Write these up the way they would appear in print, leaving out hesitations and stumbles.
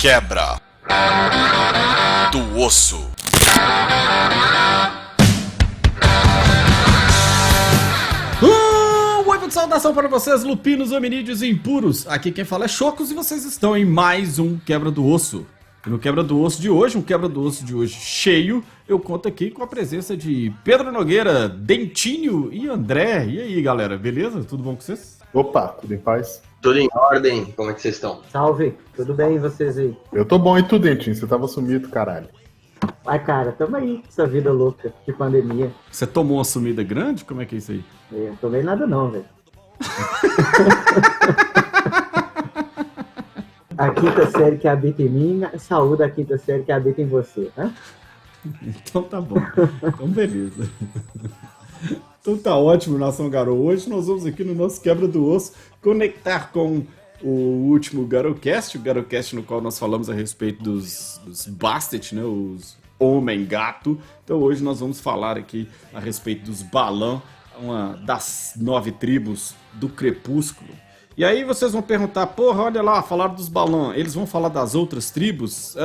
Quebra do osso. Oi, saudação para vocês, lupinos, hominídeos e impuros. Aqui quem fala é Chocos e vocês estão em mais um Quebra do Osso. E no Quebra do Osso de hoje, um Quebra do Osso de hoje cheio, eu conto aqui com a presença de Pedro Nogueira, Dentinho e André. E aí, galera, beleza? Tudo bom com vocês? Opa, tudo em paz? Tudo em ordem, como é que vocês estão? Salve, tudo bem e vocês aí? Eu tô bom, e tu, Dentinho? Você tava sumido, caralho. Ai, cara, tamo aí, essa vida louca de pandemia. Você tomou uma sumida grande? Como é que é isso aí? Eu não tomei nada não, velho. A quinta série que habita em mim, saúde a quinta série que habita em você, né? Então tá bom, então beleza. Então tá ótimo, Nação Garou. Hoje nós vamos aqui no nosso Quebra do Osso conectar com o último Garocast, o Garocast no qual nós falamos a respeito dos Bastet, né, os Homem-Gato. Então hoje nós vamos falar aqui a respeito dos Balan, uma das 9 tribos do Crepúsculo. E aí vocês vão perguntar, porra, olha lá, falaram dos Balan, eles vão falar das outras tribos?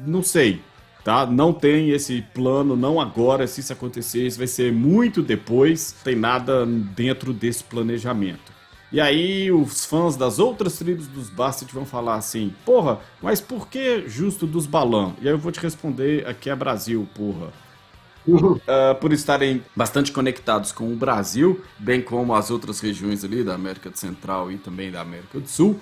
Não sei. Tá? Não tem esse plano, não agora. Se isso acontecer, isso vai ser muito depois. Não tem nada dentro desse planejamento. E aí os fãs das outras tribos dos Bastet vão falar assim, porra, mas por que justo dos Balan? E aí eu vou te responder, aqui é Brasil, porra. Por estarem bastante conectados com o Brasil, bem como as outras regiões ali da América Central e também da América do Sul,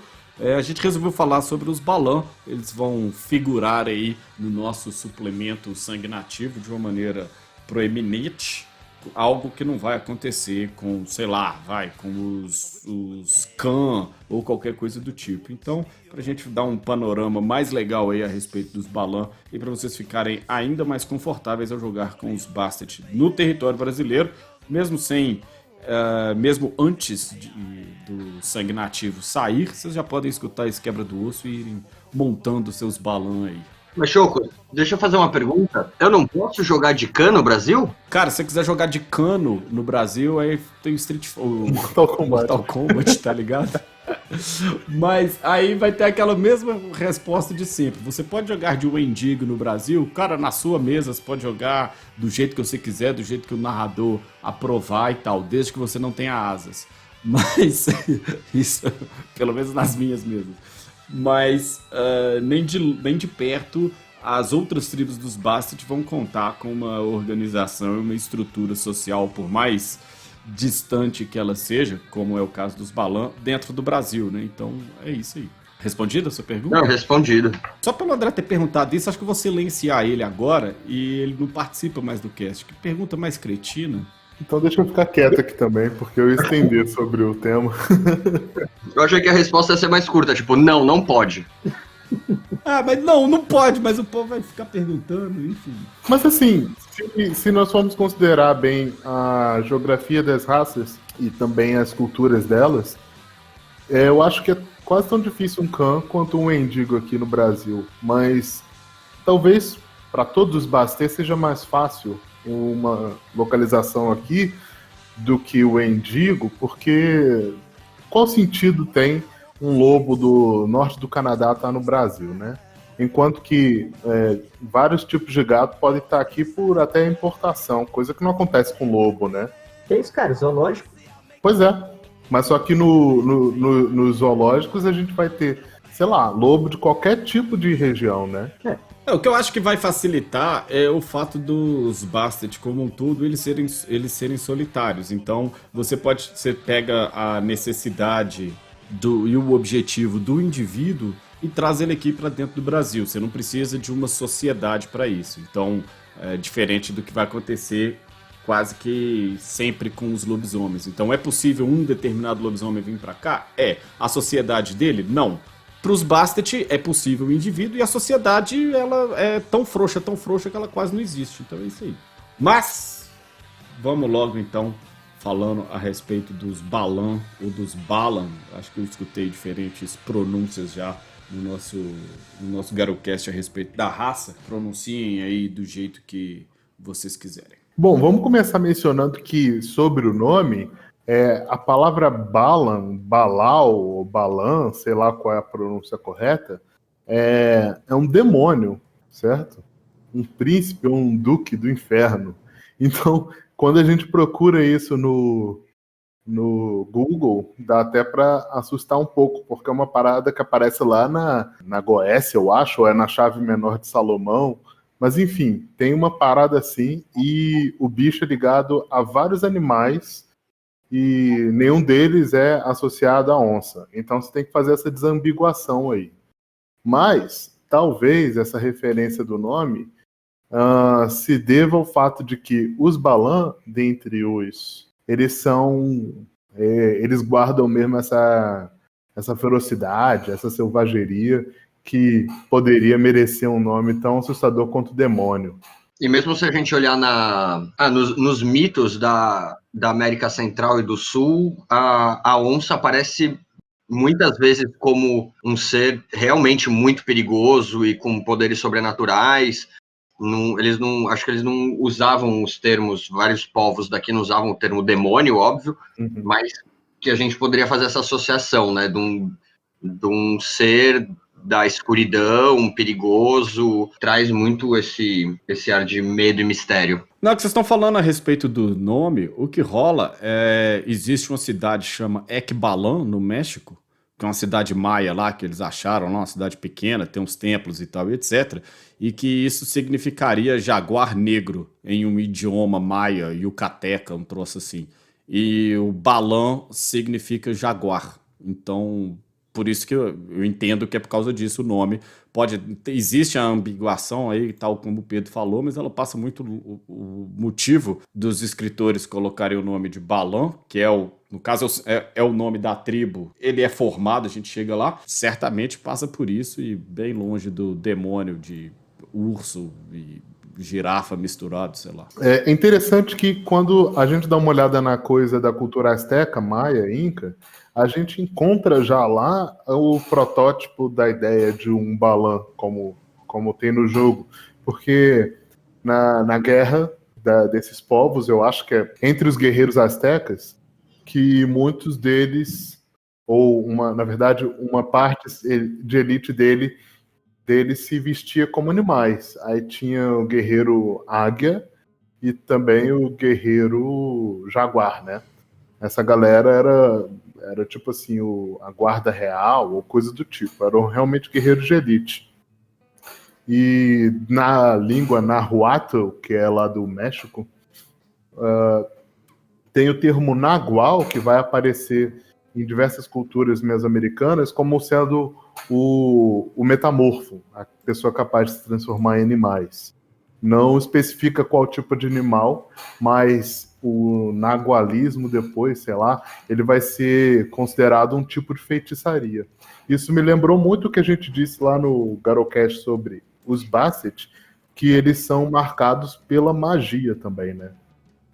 a gente resolveu falar sobre os Balan. Eles vão figurar aí no nosso suplemento Sangue Nativo de uma maneira proeminente, algo que não vai acontecer com, sei lá, com os Khan ou qualquer coisa do tipo. Então, pra gente dar um panorama mais legal aí a respeito dos Balan e para vocês ficarem ainda mais confortáveis ao jogar com os Bastet no território brasileiro, mesmo sem... mesmo antes do Sangue Nativo sair, vocês já podem escutar esse Quebra do Osso e irem montando seus Balan aí. Mas, Choco, deixa eu fazer uma pergunta. Eu não posso jogar de cano no Brasil? Cara, se você quiser jogar de cano no Brasil, aí tem o Mortal Kombat, tá ligado? Mas aí vai ter aquela mesma resposta de sempre. Você pode jogar de Wendigo no Brasil, cara, na sua mesa você pode jogar do jeito que você quiser, do jeito que o narrador aprovar e tal, desde que você não tenha asas. Mas, isso, pelo menos nas minhas mesas. Mas nem de perto as outras tribos dos Bastet vão contar com uma organização e uma estrutura social, por mais distante que ela seja, como é o caso dos Balan, dentro do Brasil, né? Então é isso aí. Respondida a sua pergunta? Não, respondido. Só pelo André ter perguntado isso, acho que eu vou silenciar ele agora e ele não participa mais do cast. Que pergunta mais cretina. Então deixa eu ficar quieto aqui também, porque eu ia estender sobre o tema. Eu achei que a resposta ia ser mais curta, tipo, não pode. Mas não pode, mas o povo vai ficar perguntando, enfim. Mas assim, se nós formos considerar bem a geografia das raças e também as culturas delas, eu acho que é quase tão difícil um Khan quanto um Wendigo aqui no Brasil. Mas talvez para todos os Bastet seja mais fácil uma localização aqui do que o Wendigo, porque qual sentido tem um lobo do norte do Canadá estar no Brasil, né? Enquanto que vários tipos de gato podem estar aqui por até importação, coisa que não acontece com lobo, né? Que isso, cara? Zoológico? Pois é, mas só que nos zoológicos a gente vai ter, sei lá, lobo de qualquer tipo de região, né? O que eu acho que vai facilitar é o fato dos Bastet como um todo eles serem solitários. Então você pega a necessidade e o objetivo do indivíduo e traz ele aqui para dentro do Brasil. Você não precisa de uma sociedade para isso. Então é diferente do que vai acontecer quase que sempre com os lobisomens. Então é possível um determinado lobisomem vir para cá? A sociedade dele? Não. Para os Bastet é possível o indivíduo e a sociedade ela é tão frouxa que ela quase não existe. Então é isso aí. Mas vamos logo então falando a respeito dos Balan ou dos Balan. Acho que eu escutei diferentes pronúncias já no nosso Garocast a respeito da raça. Pronunciem aí do jeito que vocês quiserem. Bom, vamos começar mencionando que sobre o nome, a palavra Balan, Balau ou Balan, sei lá qual é a pronúncia correta, é um demônio, certo? Um príncipe ou um duque do inferno. Então, quando a gente procura isso no Google, dá até para assustar um pouco, porque é uma parada que aparece lá na Goécia, eu acho, ou é na chave menor de Salomão. Mas, enfim, tem uma parada assim, e o bicho é ligado a vários animais, e nenhum deles é associado à onça. Então, você tem que fazer essa desambiguação aí. Mas, talvez, essa referência do nome se deva ao fato de que os Balan, dentre os... Eles guardam mesmo essa ferocidade, essa selvageria que poderia merecer um nome tão assustador quanto o demônio. E mesmo se a gente olhar nos mitos da América Central e do Sul, a onça aparece muitas vezes como um ser realmente muito perigoso e com poderes sobrenaturais. Acho que eles não usavam os termos, vários povos daqui não usavam o termo demônio, óbvio, mas que a gente poderia fazer essa associação, né, de um ser da escuridão, perigoso, traz muito esse ar de medo e mistério. Não, que vocês estão falando a respeito do nome, o que rola existe uma cidade que chama Ekbalan, no México, que é uma cidade maia lá, que eles acharam lá, uma cidade pequena, tem uns templos e tal, etc., e que isso significaria jaguar negro em um idioma maia, yucateca, um troço assim. E o Balan significa jaguar. Então, por isso que eu entendo que é por causa disso o nome. Existe a ambiguação aí, tal como o Pedro falou, mas ela passa muito o motivo dos escritores colocarem o nome de Balan, que no caso é o nome da tribo. Ele é formado, a gente chega lá, certamente passa por isso e bem longe do demônio de urso e girafa misturado, sei lá. É interessante que quando a gente dá uma olhada na coisa da cultura asteca, maia, inca, a gente encontra já lá o protótipo da ideia de um Balan, como tem no jogo. Porque na guerra desses povos, eu acho que é entre os guerreiros astecas, que muitos deles, na verdade, uma parte de elite dele se vestia como animais. Aí tinha o guerreiro águia e também o guerreiro jaguar, né? Essa galera era tipo assim, a guarda real ou coisa do tipo. Eram realmente guerreiros de elite. E na língua nahuatl, que é lá do México, tem o termo nagual, que vai aparecer em diversas culturas mesoamericanas como sendo o metamorfo, a pessoa capaz de se transformar em animais. Não especifica qual tipo de animal, mas o nagualismo depois, sei lá, ele vai ser considerado um tipo de feitiçaria. Isso me lembrou muito o que a gente disse lá no Garocast sobre os Basset, que eles são marcados pela magia também, né?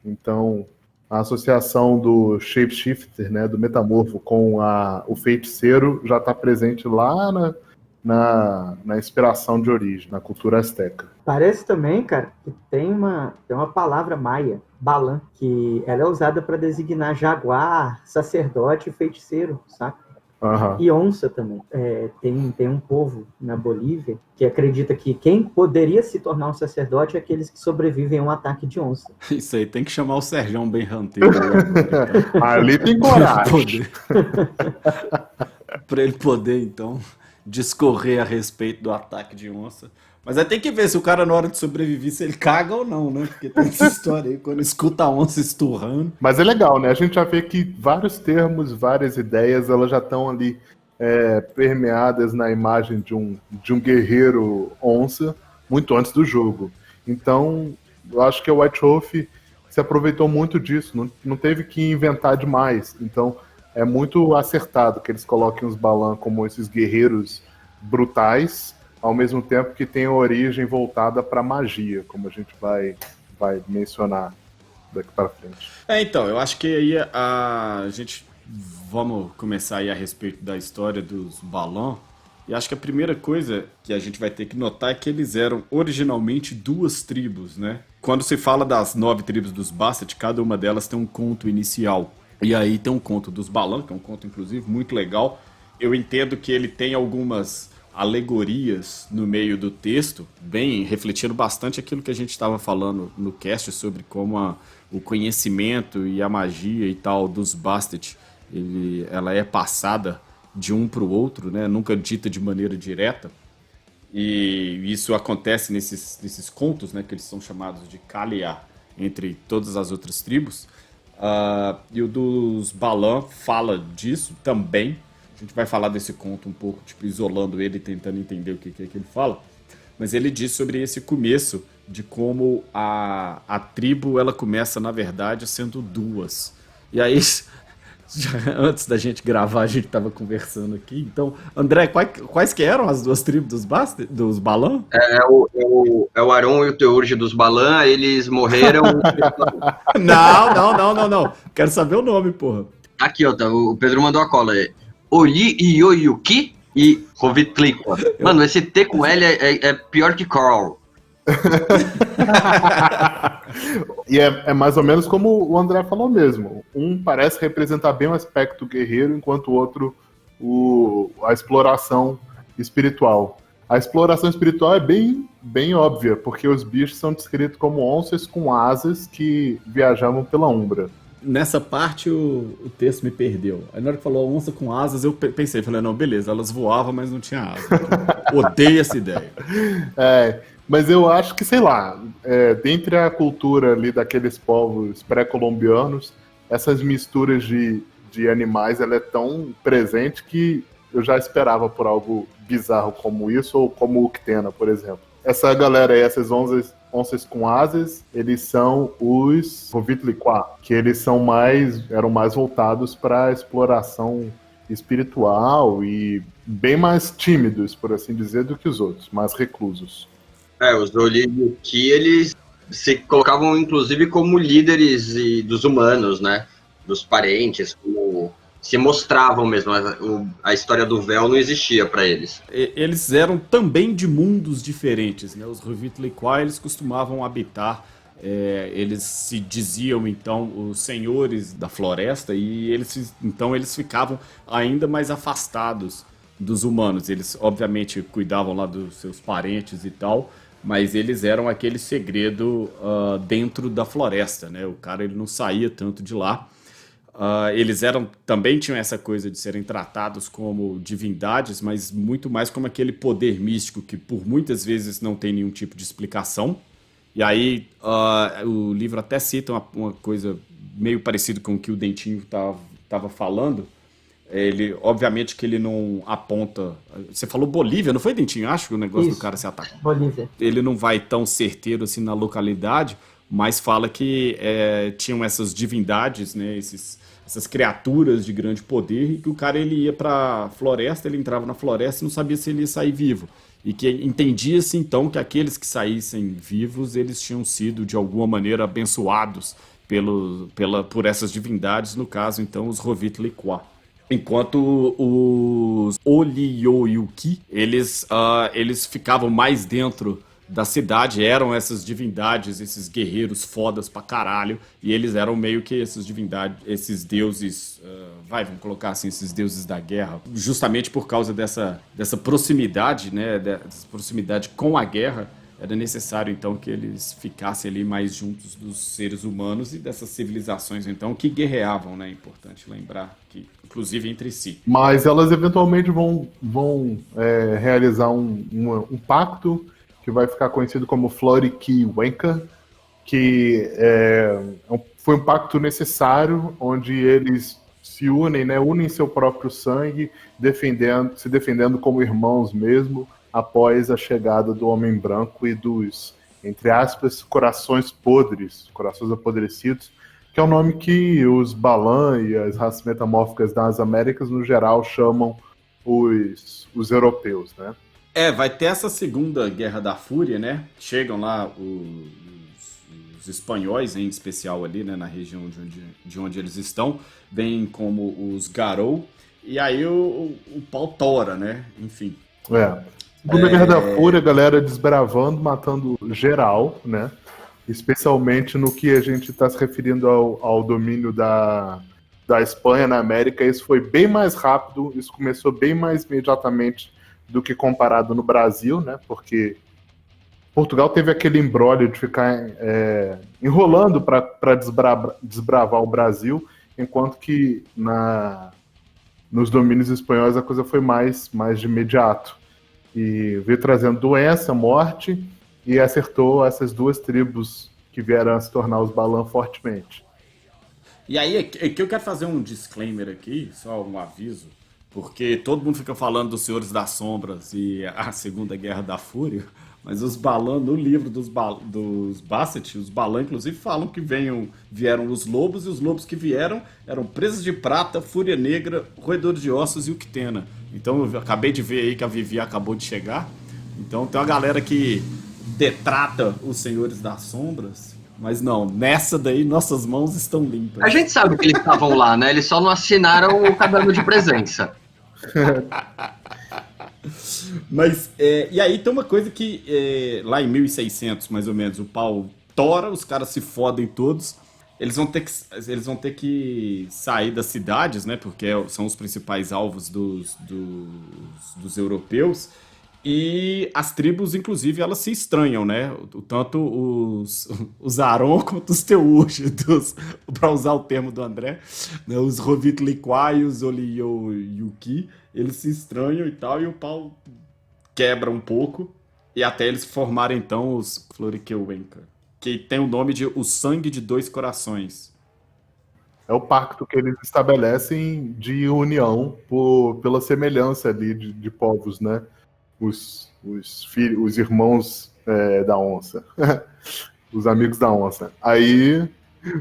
Então, a associação do shapeshifter, né, do metamorfo, com o feiticeiro já está presente lá na inspiração de origem, na cultura asteca. Parece também, cara, que tem uma palavra maia, Balan, que ela é usada para designar jaguar, sacerdote e feiticeiro, saca? Uhum. E onça também. Tem um povo na Bolívia que acredita que quem poderia se tornar um sacerdote é aqueles que sobrevivem a um ataque de onça. Isso aí, tem que chamar o Serjão bem ranteiro. Ali tem coragem. Para ele poder, então, discorrer a respeito do ataque de onça. Mas aí tem que ver se o cara, na hora de sobreviver, se ele caga ou não, né? Porque tem essa história aí, quando escuta a onça esturrando. Mas é legal, né? A gente já vê que vários termos, várias ideias, elas já estão ali permeadas na imagem de um guerreiro onça, muito antes do jogo. Então, eu acho que o White Wolf se aproveitou muito disso, não teve que inventar demais. Então, é muito acertado que eles coloquem os Balan como esses guerreiros brutais, ao mesmo tempo que tem a origem voltada para magia, como a gente vai mencionar daqui para frente. Então, eu acho que aí a gente vamos começar aí a respeito da história dos Balan, e acho que a primeira coisa que a gente vai ter que notar é que eles eram originalmente 2 tribos, né? Quando se fala das 9 tribos dos Basset, cada uma delas tem um conto inicial. E aí tem um conto dos Balan, que é um conto, inclusive, muito legal. Eu entendo que ele tem algumas alegorias no meio do texto, bem refletindo bastante aquilo que a gente estava falando no cast sobre como o conhecimento e a magia e tal dos Bastet, ela é passada de um para o outro, né? Nunca dita de maneira direta. E isso acontece nesses contos, né? Que eles são chamados de Kalia, entre todas as outras tribos. E o dos Balan fala disso também. A gente vai falar desse conto um pouco, tipo, isolando ele, tentando entender o que é que ele fala. Mas ele diz sobre esse começo, de como a tribo, ela começa, na verdade, sendo duas. E aí, antes da gente gravar, a gente estava conversando aqui. Então, André, quais que eram as duas tribos dos Balan? É o Aron e o Teurge dos Balan, eles morreram... Não. Quero saber o nome, porra. Aqui, ó, o Pedro mandou a cola. Oli Ioyuki e Rovitliqua. Mano, esse T com L é pior que Carl. E é mais ou menos como o André falou mesmo. Um parece representar bem o aspecto guerreiro, enquanto o outro a exploração espiritual. A exploração espiritual é bem óbvia, porque os bichos são descritos como onças com asas que viajavam pela Umbra. Nessa parte o texto me perdeu. Aí na hora que falou onça com asas, eu pensei, falei, não, beleza, elas voavam, mas não tinha asas. Odeio essa ideia. Mas eu acho que, sei lá, dentre a cultura ali daqueles povos pré-colombianos, essas misturas de animais, ela é tão presente que eu já esperava por algo bizarro como isso, ou como o Uktena, por exemplo. Essa galera aí, essas onças com asas, eles são os Rovitliqua, que eles eram mais voltados para a exploração espiritual e bem mais tímidos, por assim dizer, do que os outros, mais reclusos. Os Oliyuki, eles se colocavam, inclusive, como líderes dos humanos, né? Dos parentes, como se mostravam mesmo. A história do véu não existia para eles. Eles eram também de mundos diferentes, né? Os Rovitliqua, eles costumavam habitar, eles se diziam, então, os senhores da floresta, e eles ficavam ainda mais afastados dos humanos. Eles, obviamente, cuidavam lá dos seus parentes e tal, mas eles eram aquele segredo dentro da floresta, né? O cara, ele não saía tanto de lá. Eles também tinham essa coisa de serem tratados como divindades, mas muito mais como aquele poder místico que por muitas vezes não tem nenhum tipo de explicação. E aí o livro até cita uma coisa meio parecida com o que o Dentinho estava falando. Obviamente que ele não aponta... Você falou Bolívia, não foi, Dentinho? Acho que o negócio do cara se ataca. Bolívia. Ele não vai tão certeiro assim na localidade, mas fala que tinham essas divindades, né, essas criaturas de grande poder, e que o cara ele ia pra floresta, ele entrava na floresta e não sabia se ele ia sair vivo. E que entendia-se então que aqueles que saíssem vivos, eles tinham sido de alguma maneira abençoados por essas divindades, no caso então os Rovitliqua. Enquanto os Oliyuki, eles ficavam mais dentro da cidade, eram essas divindades, esses guerreiros fodas pra caralho, e eles eram meio que essas divindades, esses deuses, vamos colocar assim, esses deuses da guerra, justamente por causa dessa proximidade, né, dessa proximidade com a guerra. Era necessário, então, que eles ficassem ali mais juntos dos seres humanos e dessas civilizações, então, que guerreavam, né? É importante lembrar que, inclusive, entre si. Mas elas, eventualmente, vão realizar um pacto que vai ficar conhecido como Florikiwenka, que foi um pacto necessário, onde eles se unem, né? Unem seu próprio sangue, se defendendo como irmãos mesmo, após a chegada do Homem Branco e dos, entre aspas, corações podres, corações apodrecidos, que é o nome que os Balan e as raças metamórficas das Américas, no geral, chamam os europeus, né? Vai ter essa segunda Guerra da Fúria, né? Chegam lá os espanhóis, em especial ali, né, na região de onde eles estão, bem como os Garou, e aí o pau tora, né? Enfim. Segunda Guerra da Fúria, a galera desbravando, matando geral, né? Especialmente no que a gente está se referindo ao domínio da Espanha na América. Isso foi bem mais rápido, isso começou bem mais imediatamente do que comparado no Brasil, né? Porque Portugal teve aquele imbróglio de ficar enrolando para desbravar o Brasil, enquanto que nos domínios espanhóis a coisa foi mais de imediato. E veio trazendo doença, morte, e acertou essas duas tribos que vieram a se tornar os Balan fortemente. E aí, é que eu quero fazer um disclaimer aqui, só um aviso, porque todo mundo fica falando dos Senhores das Sombras e a Segunda Guerra da Fúria, mas os Balan, no livro dos Basset, os Balan, inclusive, falam que vieram os lobos, e os lobos que vieram eram Presas de Prata, Fúria Negra, Roedores de Ossos e Uctena. Então, eu acabei de ver aí que a Vivi acabou de chegar. Então, tem uma galera que detrata os Senhores das Sombras, mas não, nessa daí nossas mãos estão limpas. A gente sabe que eles estavam lá, né? Eles só não assinaram o caderno de presença. Mas, e aí tem uma coisa que lá em 1600, mais ou menos, o pau tora, os caras se fodem todos, eles vão ter que sair das cidades, né, porque são os principais alvos dos europeus, e as tribos, inclusive, elas se estranham, né, tanto os Aron quanto os Teúrgidos, para usar o termo do André, né, os Rovitliquá e os Oliyuki, eles se estranham e tal, e o pau quebra um pouco, e até eles formarem, então, os Floriqueuenca, que tem o nome de O Sangue de Dois Corações. É o pacto que eles estabelecem de união pela semelhança ali de povos, né? Os irmãos da onça, os amigos da onça.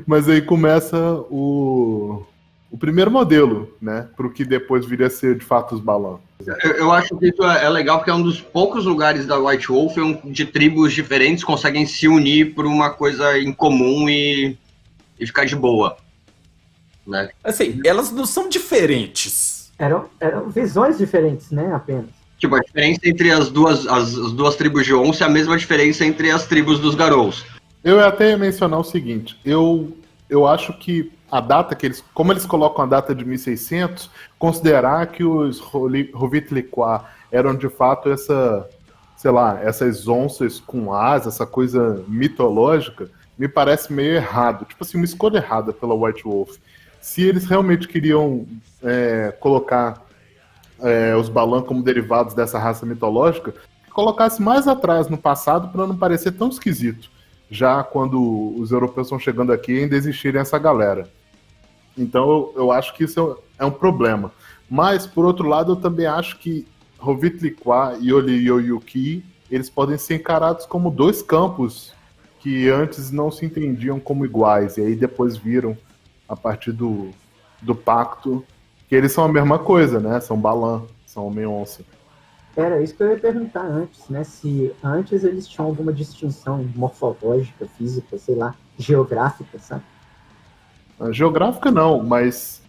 Mas aí começa o primeiro modelo, né? Para o que depois viria a ser de fato os Balan. Eu acho que isso é legal, porque é um dos poucos lugares da White Wolf onde tribos diferentes conseguem se unir por uma coisa em comum e ficar de boa, né? Assim, elas não são diferentes. Eram visões diferentes, né, apenas. Tipo, a diferença entre as duas tribos de onça é a mesma diferença entre as tribos dos Garous. Eu até ia mencionar o seguinte, eu acho que a data como eles colocam a data de 1600, considerar que os Rovitliquá eram de fato essas onças com asas, essa coisa mitológica, me parece meio errado. Tipo assim, uma escolha errada pela White Wolf. Se eles realmente queriam colocar os Balan como derivados dessa raça mitológica, colocasse mais atrás no passado para não parecer tão esquisito, já quando os europeus estão chegando aqui e ainda existirem essa galera. Então eu acho que isso é um problema. Mas, por outro lado, eu também acho que Rovitliquá e Oliyuki, eles podem ser encarados como dois campos que antes não se entendiam como iguais, e aí depois viram, a partir do pacto, que eles são a mesma coisa, né? São Balan, são Homem-Onça. Era isso que eu ia perguntar antes, né? Se antes eles tinham alguma distinção morfológica, física, sei lá, geográfica, sabe? Geográfica não, mas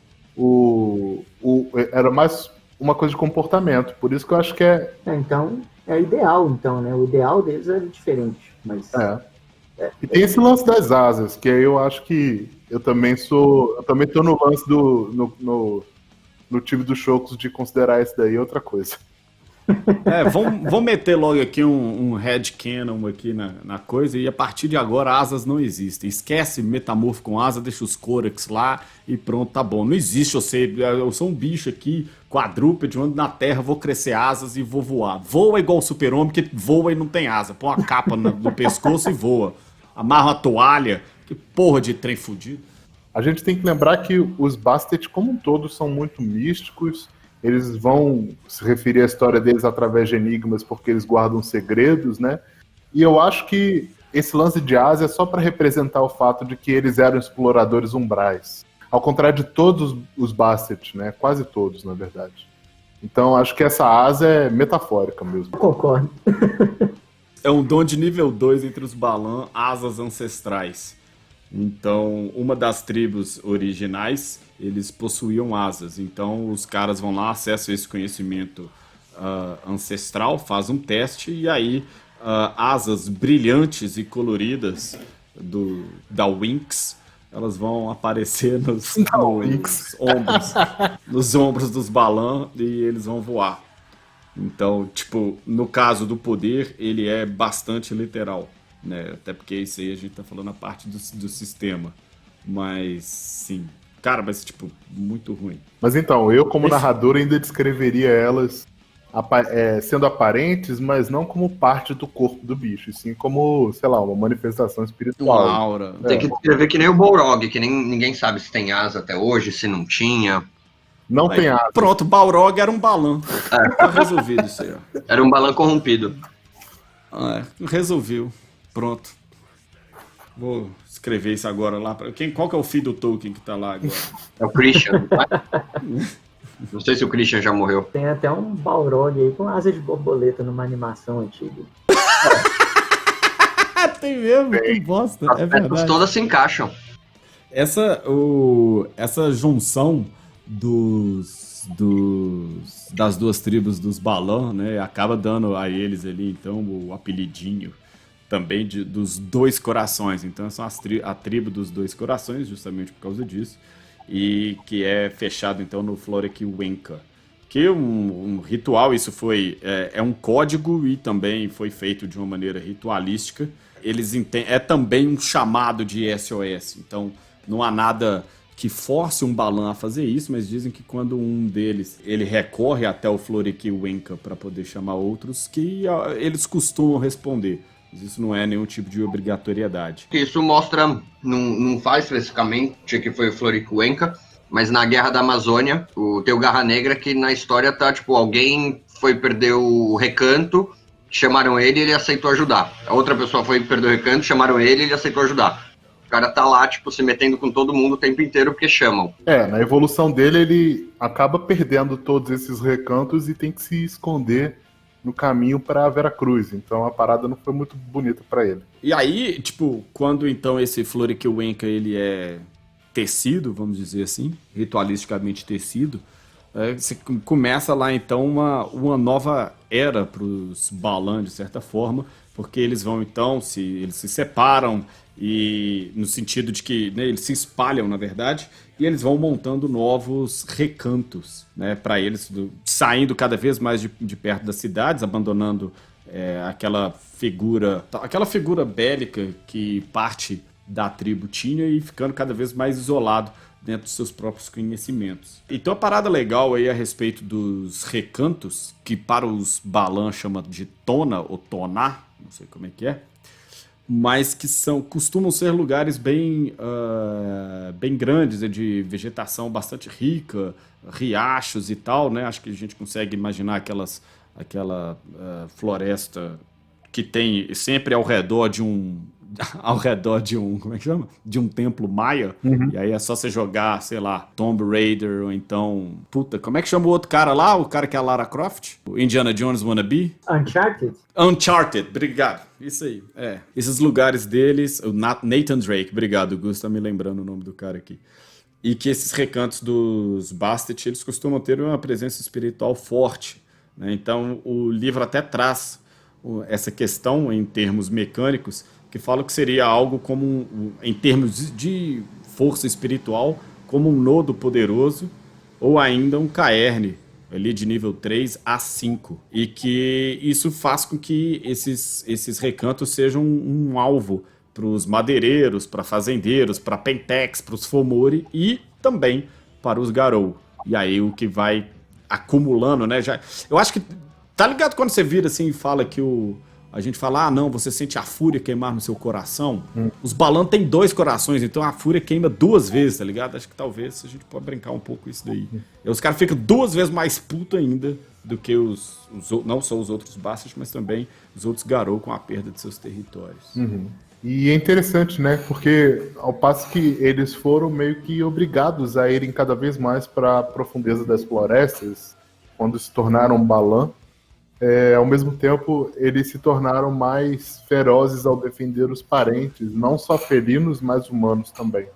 era mais uma coisa de comportamento. Por isso que eu acho que então, é ideal, então, né? O ideal deles era diferente, mas... E tem esse lance das asas, que aí eu acho que eu também tô no lance no time dos Chocos de considerar isso daí outra coisa. Vamos meter logo aqui um headcanon aqui na coisa, e a partir de agora asas não existem. Esquece metamorfo com asa, deixa os Corax lá e pronto, tá bom. Não existe eu sou um bicho aqui, quadrúpede, ando na terra, vou crescer asas e vou voar. Voa igual o super-homem, que voa e não tem asa. Põe uma capa no pescoço e voa. Amarra uma toalha, que porra de trem fudido. A gente tem que lembrar que os Bastet, como um todo, são muito místicos. Eles vão se referir à história deles através de enigmas porque eles guardam segredos, né? E eu acho que esse lance de asa é só para representar o fato de que eles eram exploradores umbrais. Ao contrário de todos os Bastet, né? Quase todos, na verdade. Então acho que essa asa é metafórica mesmo. Concordo. É um dom de nível 2 entre os Balan, asas ancestrais. Então, uma das tribos originais, eles possuíam asas. Então, os caras vão lá, acessam esse conhecimento ancestral, fazem um teste, e aí asas brilhantes e coloridas da Winx, elas vão aparecer nos ombros dos Balan, e eles vão voar. Então, tipo, no caso do poder, ele é bastante literal, né? Até porque isso aí a gente tá falando a parte do sistema. Mas, sim. Cara, mas, tipo, muito ruim. Mas então, eu como narrador ainda descreveria elas sendo aparentes, mas não como parte do corpo do bicho, e sim como, sei lá, uma manifestação espiritual. Uma aura. Tem que escrever que nem o Balrog, que nem ninguém sabe se tem asa até hoje, se não tinha. Não tem asa. Pronto, Balrog era um balão. Tá resolvido isso aí, ó. Era um balão corrompido. Resolveu. Pronto. Vou escrever isso agora lá. Qual que é o filho do Tolkien que tá lá agora? É o Christian. Não sei se o Christian já morreu. Tem até um Balrog aí com asa de borboleta numa animação antiga. Tem mesmo, que bosta. É As verdade. todas se encaixam. Essa junção das duas tribos dos Balan, né, acaba dando a eles ali, então, o apelidinho também dos dois corações. Então, são a tribo dos dois corações, justamente por causa disso, e que é fechado, então, no Florek Wenka. Que um ritual, isso é um código e também foi feito de uma maneira ritualística. Eles é também um chamado de SOS, então não há nada que force um Balan a fazer isso, mas dizem que quando um deles ele recorre até o Florek Wenka para poder chamar outros, que eles costumam responder. Mas isso não é nenhum tipo de obrigatoriedade. Isso mostra, não faz especificamente que foi o Florek Wenka, mas na Guerra da Amazônia, tem o Garra Negra, que na história tá, tipo, alguém foi perder o recanto, chamaram ele e ele aceitou ajudar. A outra pessoa foi perder o recanto, chamaram ele e ele aceitou ajudar. O cara tá lá, tipo, se metendo com todo mundo o tempo inteiro porque chamam. Na evolução dele, ele acaba perdendo todos esses recantos e tem que se esconder no caminho pra Veracruz. Então a parada não foi muito bonita pra ele. E aí, tipo, quando então esse Florek Wenka ele é tecido, vamos dizer assim, ritualisticamente tecido, você começa lá então uma nova era para os Balan, de certa forma, porque eles vão então, eles se separam, e no sentido de que, né, eles se espalham, na verdade, e eles vão montando novos recantos, né, para eles, saindo cada vez mais de perto das cidades, abandonando aquela figura bélica que parte da tribo tinha e ficando cada vez mais isolado dentro dos seus próprios conhecimentos. Então a parada legal aí a respeito dos recantos, que para os Balan chama de Tona ou Toná, não sei como é que é, mas que costumam ser lugares bem grandes, de vegetação bastante rica, riachos e tal, né? Acho que a gente consegue imaginar aquela floresta que tem sempre ao redor de um como é que chama? De um templo maia. E aí é só você jogar, sei lá, Tomb Raider, ou então, como é que chama o outro cara lá? O cara que é a Lara Croft? O Indiana Jones wannabe? Uncharted, obrigado. Isso aí, esses lugares deles, o Nathan Drake, obrigado, o Gus tá me lembrando o nome do cara aqui. E que esses recantos dos Bastet, eles costumam ter uma presença espiritual forte, né? Então o livro até traz essa questão em termos mecânicos, que fala que seria algo como, em termos de força espiritual, como um nodo poderoso, ou ainda um caerne, ali de nível 3 a 5. E que isso faz com que esses recantos sejam um alvo para os madeireiros, para fazendeiros, para pentex, para os fomori e também para os garou. E aí o que vai acumulando, né? Eu acho que, tá ligado quando você vira assim e fala que a gente fala, não, você sente a fúria queimar no seu coração. Os Balan tem 2 corações, então a fúria queima 2 vezes, tá ligado? Acho que talvez a gente pode brincar um pouco com isso daí. E os caras ficam 2 vezes mais putos ainda do que não só os outros Bastards, mas também os outros Garou com a perda de seus territórios. E é interessante, né? Porque ao passo que eles foram meio que obrigados a irem cada vez mais para a profundeza das florestas, quando se tornaram Balan, ao mesmo tempo, eles se tornaram mais ferozes ao defender os parentes, não só felinos, mas humanos também.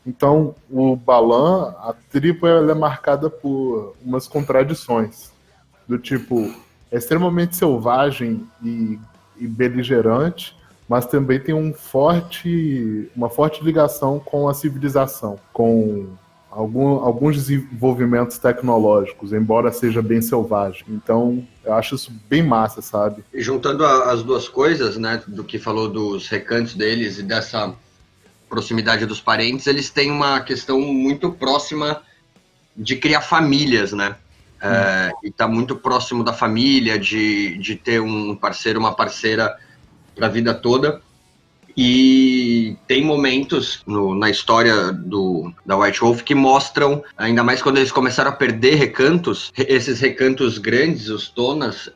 Então, o Balan, a tribo, ela é marcada por umas contradições, do tipo, é extremamente selvagem e beligerante, mas também tem uma forte ligação com a civilização, com alguns desenvolvimentos tecnológicos, embora seja bem selvagem. Então, eu acho isso bem massa, sabe? E juntando as duas coisas, né, do que falou dos recantos deles e dessa proximidade dos parentes, eles têm uma questão muito próxima de criar famílias, né? E tá muito próximo da família, de ter um parceiro, uma parceira para a vida toda. E tem momentos na história da White Wolf que mostram, ainda mais quando eles começaram a perder recantos, esses recantos grandes, os tonas,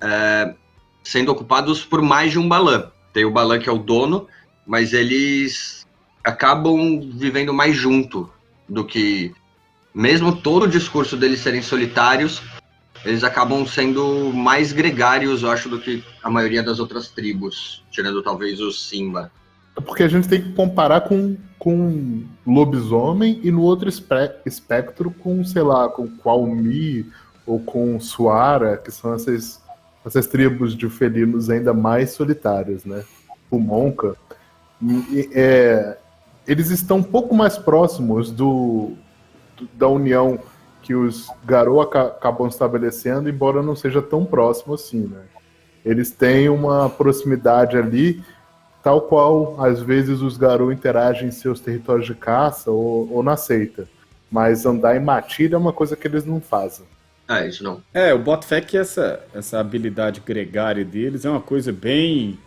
sendo ocupados por mais de um Balan. Tem o Balan que é o dono, mas eles acabam vivendo mais junto do que... Mesmo todo o discurso deles serem solitários, eles acabam sendo mais gregários, eu acho, do que a maioria das outras tribos, tirando talvez o Simba. Porque a gente tem que comparar com lobisomem e no outro espectro com, sei lá, com Qualmi ou com Suara, que são essas tribos de felinos ainda mais solitárias, né? O Monca. Eles estão um pouco mais próximos da união que os Garou acabam estabelecendo, embora não seja tão próximo assim, né? Eles têm uma proximidade ali, tal qual, às vezes, os Garou interagem em seus territórios de caça ou na seita. Mas andar em matilha é uma coisa que eles não fazem. Isso não. Eu boto fé que essa habilidade gregária deles é uma coisa bem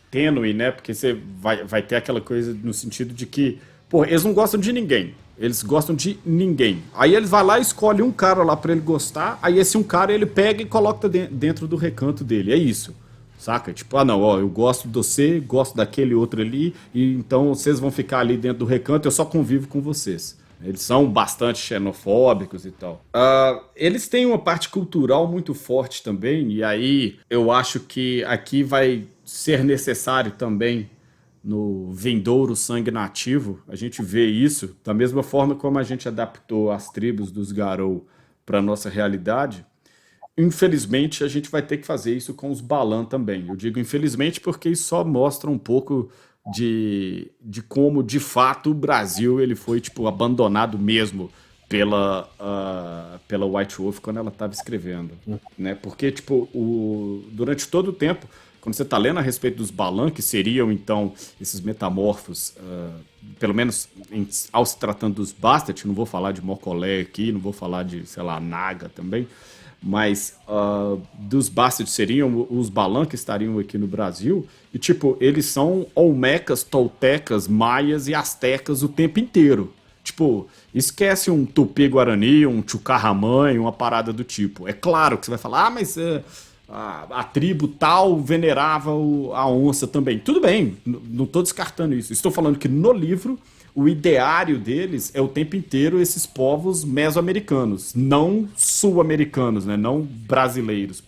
tênue, né? Porque você vai ter aquela coisa no sentido de que, pô, eles não gostam de ninguém. Eles gostam de ninguém. Aí eles vão lá e escolhem um cara lá pra ele gostar, aí esse um cara ele pega e coloca dentro do recanto dele. É isso. Saca? Tipo, eu gosto de você, gosto daquele outro ali, e então vocês vão ficar ali dentro do recanto, eu só convivo com vocês. Eles são bastante xenofóbicos e tal. Eles têm uma parte cultural muito forte também, e aí eu acho que aqui vai ser necessário também, no vindouro sangue nativo, a gente vê isso, da mesma forma como a gente adaptou as tribos dos Garou para a nossa realidade. Infelizmente, a gente vai ter que fazer isso com os Balan também. Eu digo infelizmente porque isso só mostra um pouco de como, de fato, o Brasil ele foi tipo, abandonado mesmo pela White Wolf quando ela estava escrevendo. Né? Porque tipo, durante todo o tempo, quando você está lendo a respeito dos Balan, que seriam, então, esses metamorfos, pelo menos ao se tratando dos Bastet, não vou falar de Mokolé aqui, não vou falar de, sei lá, Naga também, mas dos Bastet seriam os Balan que estariam aqui no Brasil, e, tipo, eles são olmecas, toltecas, maias e astecas o tempo inteiro. Tipo, esquece um Tupi-Guarani, um Chucarramã, uma parada do tipo. É claro que você vai falar, mas... A tribo tal venerava a onça também. Tudo bem, não estou descartando isso. Estou falando que no livro, o ideário deles é o tempo inteiro esses povos mesoamericanos, não sul-americanos, né? Não brasileiros.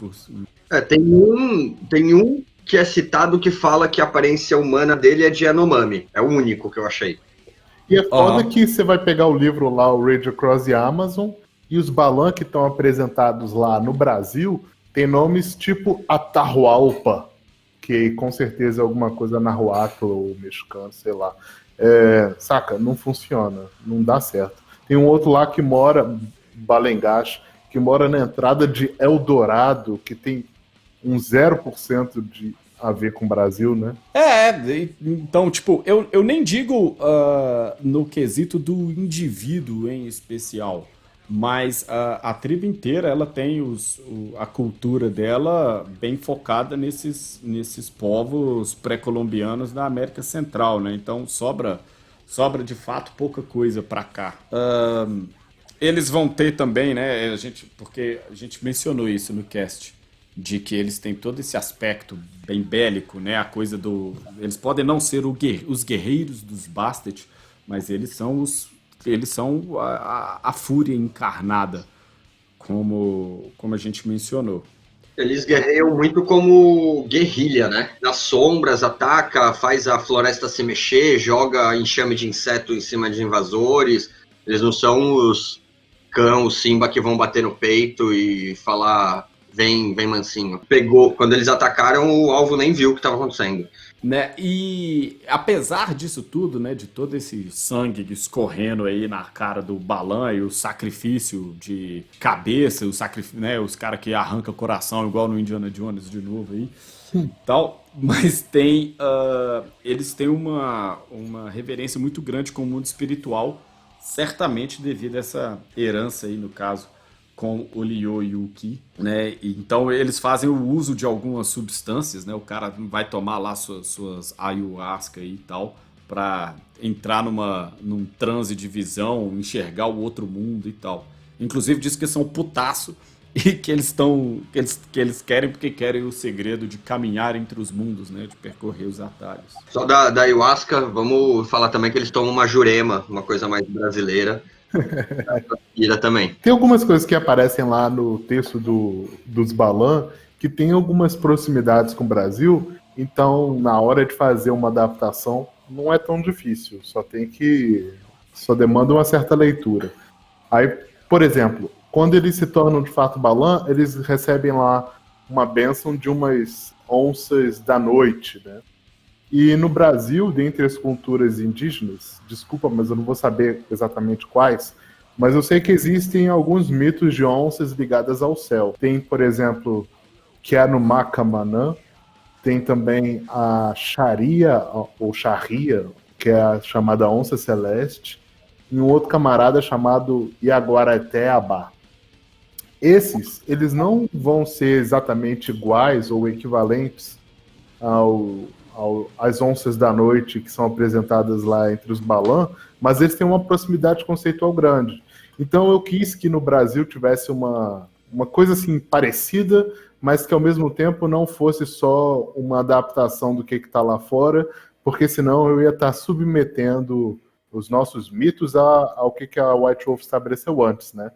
Tem um que é citado que fala que a aparência humana dele é de Yanomami. É o único que eu achei. E é foda que você vai pegar o livro lá, o Rage Across the Amazon, e os Balan que estão apresentados lá no Brasil... Tem nomes tipo Atahualpa, que com certeza é alguma coisa nahuatl ou mexicano, sei lá. Saca? Não funciona, não dá certo. Tem um outro lá que mora, Balengash, que mora na entrada de Eldorado, que tem um 0% de a ver com o Brasil, né? Então, tipo, eu nem digo no quesito do indivíduo em especial, mas a tribo inteira ela tem a cultura dela bem focada nesses povos pré-colombianos da América Central, né? Então sobra de fato pouca coisa para cá. Eles vão ter também, né? Porque a gente mencionou isso no cast, de que eles têm todo esse aspecto bem bélico, né? A coisa eles podem não ser os guerreiros dos Bastet, mas eles são a fúria encarnada, como a gente mencionou. Eles guerreiam muito como guerrilha, né? Nas sombras, ataca, faz a floresta se mexer, joga enxame de inseto em cima de invasores. Eles não são os cão, o Simba que vão bater no peito e falar, vem mansinho. Quando eles atacaram, o alvo nem viu o que estava acontecendo. Né? E apesar disso tudo, né, de todo esse sangue escorrendo aí na cara do Balan e o sacrifício de cabeça, né, os caras que arrancam o coração igual no Indiana Jones de novo aí, tal, mas eles têm uma reverência muito grande com o mundo espiritual, certamente devido a essa herança aí, no caso, com o Ryo e o Ki, né? Então eles fazem o uso de algumas substâncias, né? O cara vai tomar lá suas ayahuasca e tal, para entrar num transe de visão, enxergar o outro mundo e tal. Inclusive diz que são putaço e que eles querem porque querem o segredo de caminhar entre os mundos, né? De percorrer os atalhos. Só da ayahuasca, vamos falar também que eles tomam uma jurema, uma coisa mais brasileira. Ira também. Tem algumas coisas que aparecem lá no texto dos Balan que tem algumas proximidades com o Brasil, então na hora de fazer uma adaptação não é tão difícil, só demanda uma certa leitura. Aí, por exemplo, quando eles se tornam de fato Balan, eles recebem lá uma bênção de umas onças da noite, né? E no Brasil, dentre as culturas indígenas, desculpa, mas eu não vou saber exatamente quais, mas eu sei que existem alguns mitos de onças ligadas ao céu. Tem, por exemplo, que é no Macamanã, tem também a Sharia, ou Charria, que é a chamada onça celeste, e um outro camarada chamado Iaguarateabá. Eles não vão ser exatamente iguais ou equivalentes às onças da noite que são apresentadas lá entre os Balan, mas eles têm uma proximidade conceitual grande. Então eu quis que no Brasil tivesse uma coisa assim parecida, mas que ao mesmo tempo não fosse só uma adaptação do que está lá fora, porque senão eu ia estar submetendo os nossos mitos ao que a White Wolf estabeleceu antes, né?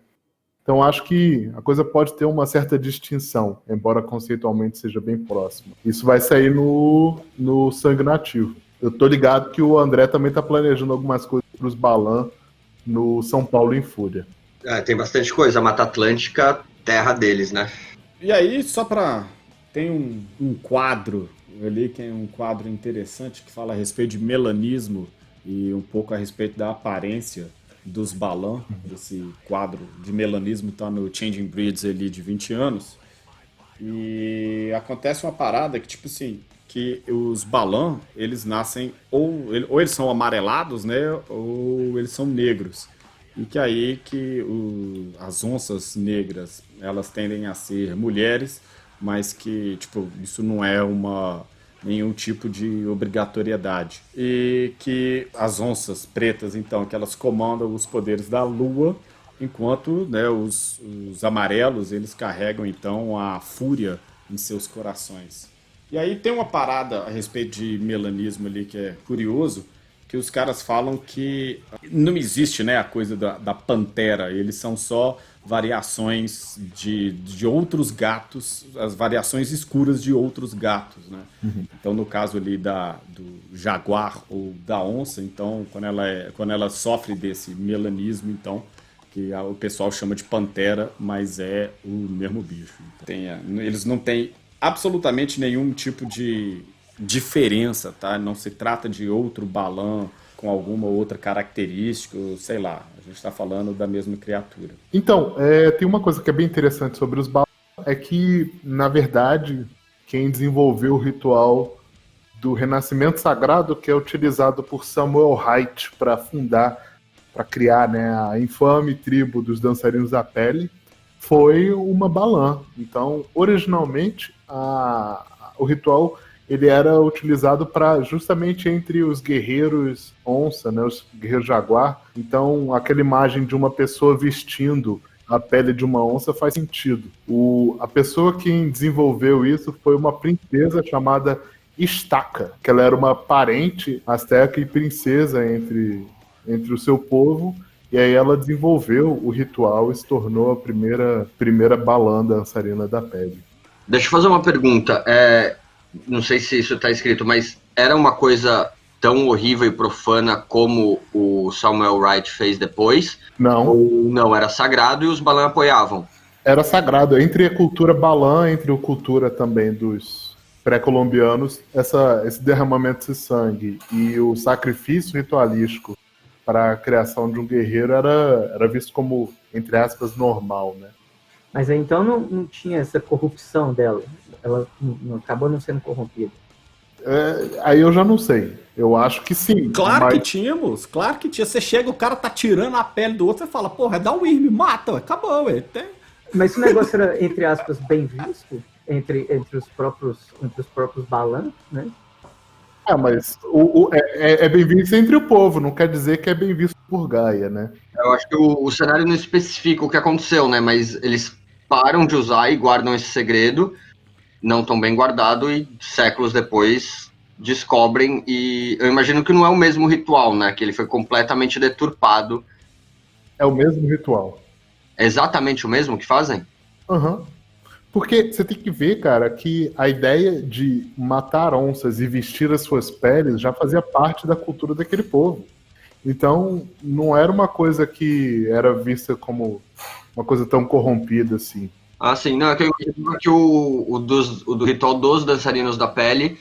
Então acho que a coisa pode ter uma certa distinção, embora conceitualmente seja bem próxima. Isso vai sair no Sangue Nativo. Eu tô ligado que o André também tá planejando algumas coisas para os Balan no São Paulo em Fúria. Tem bastante coisa. A Mata Atlântica, terra deles, né? E aí, tem um quadro ali, que é um quadro interessante, que fala a respeito de melanismo e um pouco a respeito da aparência dos Balan. Esse quadro de melanismo está no Changing Breeds ali de 20 anos. E acontece uma parada que, tipo assim, que os Balan, eles nascem ou eles são amarelados, né, ou eles são negros. E que aí as onças negras, elas tendem a ser mulheres, mas que, tipo, isso não é nenhum tipo de obrigatoriedade. E que as onças pretas, então, que elas comandam os poderes da lua, enquanto, né, os amarelos, eles carregam, então, a fúria em seus corações. E aí tem uma parada a respeito de melanismo ali que é curioso, que os caras falam que não existe, né, a coisa da pantera, eles são só variações de outros gatos, as variações escuras de outros gatos, né? Então, no caso ali do jaguar ou da onça, então, quando ela sofre desse melanismo, então, que o pessoal chama de pantera, mas é o mesmo bicho. Então, eles não têm absolutamente nenhum tipo de diferença, tá? Não se trata de outro Balan com alguma outra característica, sei lá, a gente está falando da mesma criatura. Então, tem uma coisa que é bem interessante sobre os Balan, é que, na verdade, quem desenvolveu o ritual do renascimento sagrado, que é utilizado por Samuel Haight para criar, né, a infame tribo dos dançarinos da pele, foi uma Balan. Então, originalmente, o ritual ele era utilizado para justamente entre os guerreiros onça, né, os guerreiros jaguar. Então, aquela imagem de uma pessoa vestindo a pele de uma onça faz sentido. A pessoa que desenvolveu isso foi uma princesa chamada Estaca, que ela era uma parente asteca e princesa entre o seu povo, e aí ela desenvolveu o ritual e se tornou a primeira Balan dançarina da pele. Deixa eu fazer uma pergunta. Não sei se isso está escrito, mas era uma coisa tão horrível e profana como o Samuel Wright fez depois? Não. Ou não, era sagrado e os Balan apoiavam? Era sagrado. Entre a cultura Balan, entre a cultura também dos pré-colombianos, esse derramamento de sangue e o sacrifício ritualístico para a criação de um guerreiro era visto como, entre aspas, normal, né? Mas aí, então não tinha essa corrupção dela. Ela acabou não sendo corrompida. Aí eu já não sei. Eu acho que sim. Claro que tínhamos, claro que tinha. Você chega, o cara tá tirando a pele do outro, você fala, porra, dá um Wyrm, mata, ué, acabou, ué. Mas esse negócio era, entre aspas, bem visto entre os próprios Balan, né? Mas é bem visto entre o povo, não quer dizer que é bem visto por Gaia, né? Eu acho que o cenário não especifica o que aconteceu, né? Mas eles param de usar e guardam esse segredo, não tão bem guardado, e séculos depois descobrem. E eu imagino que não é o mesmo ritual, né? Que ele foi completamente deturpado. É o mesmo ritual. É exatamente o mesmo que fazem? Aham. Porque você tem que ver, cara, que a ideia de matar onças e vestir as suas peles já fazia parte da cultura daquele povo. Então, não era uma coisa que era vista como uma coisa tão corrompida assim. Ah, sim. Não, é que eu imagino que o do ritual dos dançarinos da pele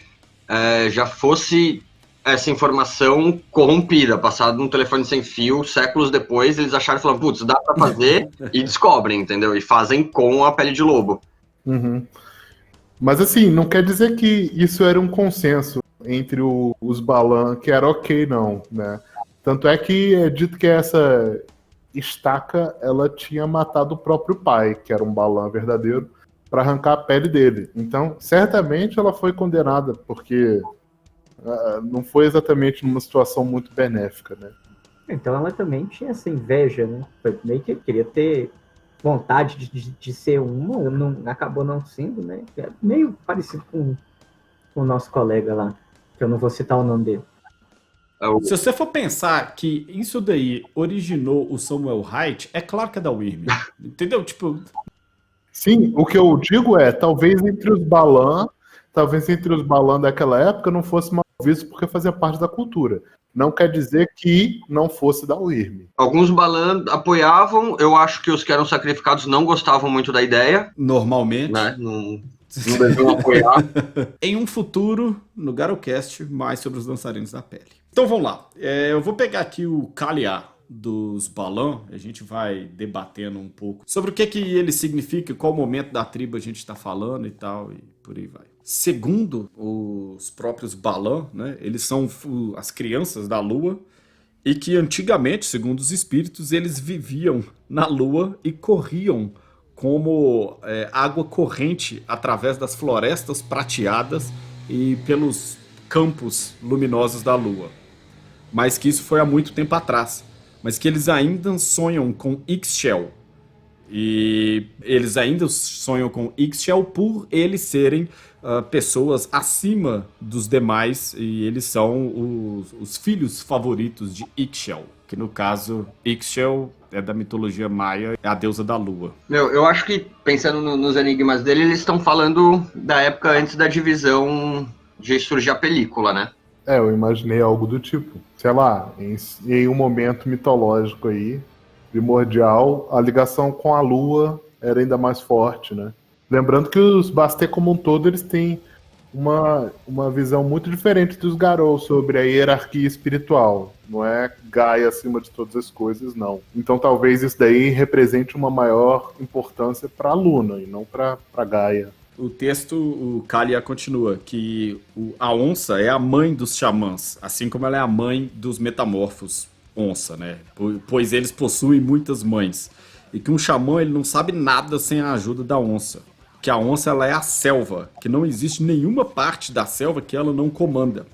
já fosse essa informação corrompida, passada num telefone sem fio, séculos depois, eles acharam e falaram, putz, dá pra fazer, e descobrem, entendeu? E fazem com a pele de lobo. Uhum. Mas assim, não quer dizer que isso era um consenso entre os Balan, que era ok, não, né? Tanto é que é dito que essa estaca, ela tinha matado o próprio pai, que era um Balan verdadeiro, para arrancar a pele dele. Então, certamente ela foi condenada, porque não foi exatamente numa situação muito benéfica, né? Então ela também tinha essa inveja, né? Foi meio que queria ter vontade de ser uma, acabou não sendo, né? É meio parecido com o nosso colega lá, que eu não vou citar o nome dele. Se você for pensar que isso daí originou o Samuel Haidt, é claro que é da Wyrm. Entendeu? Tipo. Sim, o que eu digo é, talvez entre os Balan daquela época não fosse mal visto porque fazia parte da cultura. Não quer dizer que não fosse da Wyrm. Alguns Balan apoiavam, eu acho que os que eram sacrificados não gostavam muito da ideia. Normalmente. Né? Não deviam apoiar. Em um futuro, no Garocast, mais sobre os dançarinos da pele. Então vamos lá. Eu vou pegar aqui o Kalia dos Balan, a gente vai debatendo um pouco sobre o que ele significa, qual momento da tribo a gente está falando e tal, e por aí vai. Segundo os próprios Balan, né, eles são as crianças da lua e que antigamente, segundo os espíritos, eles viviam na lua e corriam como água corrente através das florestas prateadas e pelos campos luminosos da lua. Mas que isso foi há muito tempo atrás. Mas que eles ainda sonham com Ixchel. E eles ainda sonham com Ixchel por eles serem pessoas acima dos demais. E eles são os filhos favoritos de Ixchel. Que no caso, Ixchel é da mitologia maia, é a deusa da lua. Eu acho que, pensando nos enigmas dele, eles estão falando da época antes da divisão de surgir a película, né? Eu imaginei algo do tipo. Sei lá, em um momento mitológico aí, primordial, a ligação com a lua era ainda mais forte, né? Lembrando que os Bastet como um todo, eles têm uma visão muito diferente dos Garou sobre a hierarquia espiritual. Não é Gaia acima de todas as coisas, não. Então talvez isso daí represente uma maior importância para a Luna e não para Gaia. O texto, o Kalia continua, que a onça é a mãe dos xamãs, assim como ela é a mãe dos metamorfos onça, né? Pois eles possuem muitas mães. E que um xamã ele não sabe nada sem a ajuda da onça. Que a onça ela é a selva, que não existe nenhuma parte da selva que ela não comanda.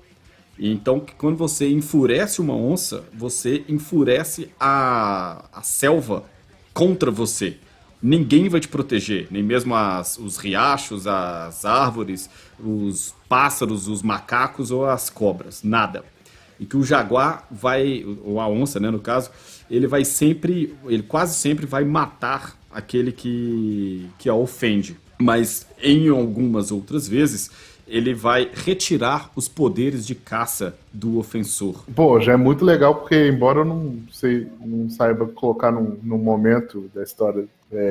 E então, quando você enfurece uma onça, você enfurece a selva contra você. Ninguém vai te proteger, nem mesmo os riachos, as árvores, os pássaros, os macacos ou as cobras, nada. E que o jaguar vai, ou a onça, né, no caso, ele quase sempre vai matar aquele que a ofende. Mas em algumas outras vezes, ele vai retirar os poderes de caça do ofensor. Pô, já é muito legal, porque embora eu não saiba colocar num momento da história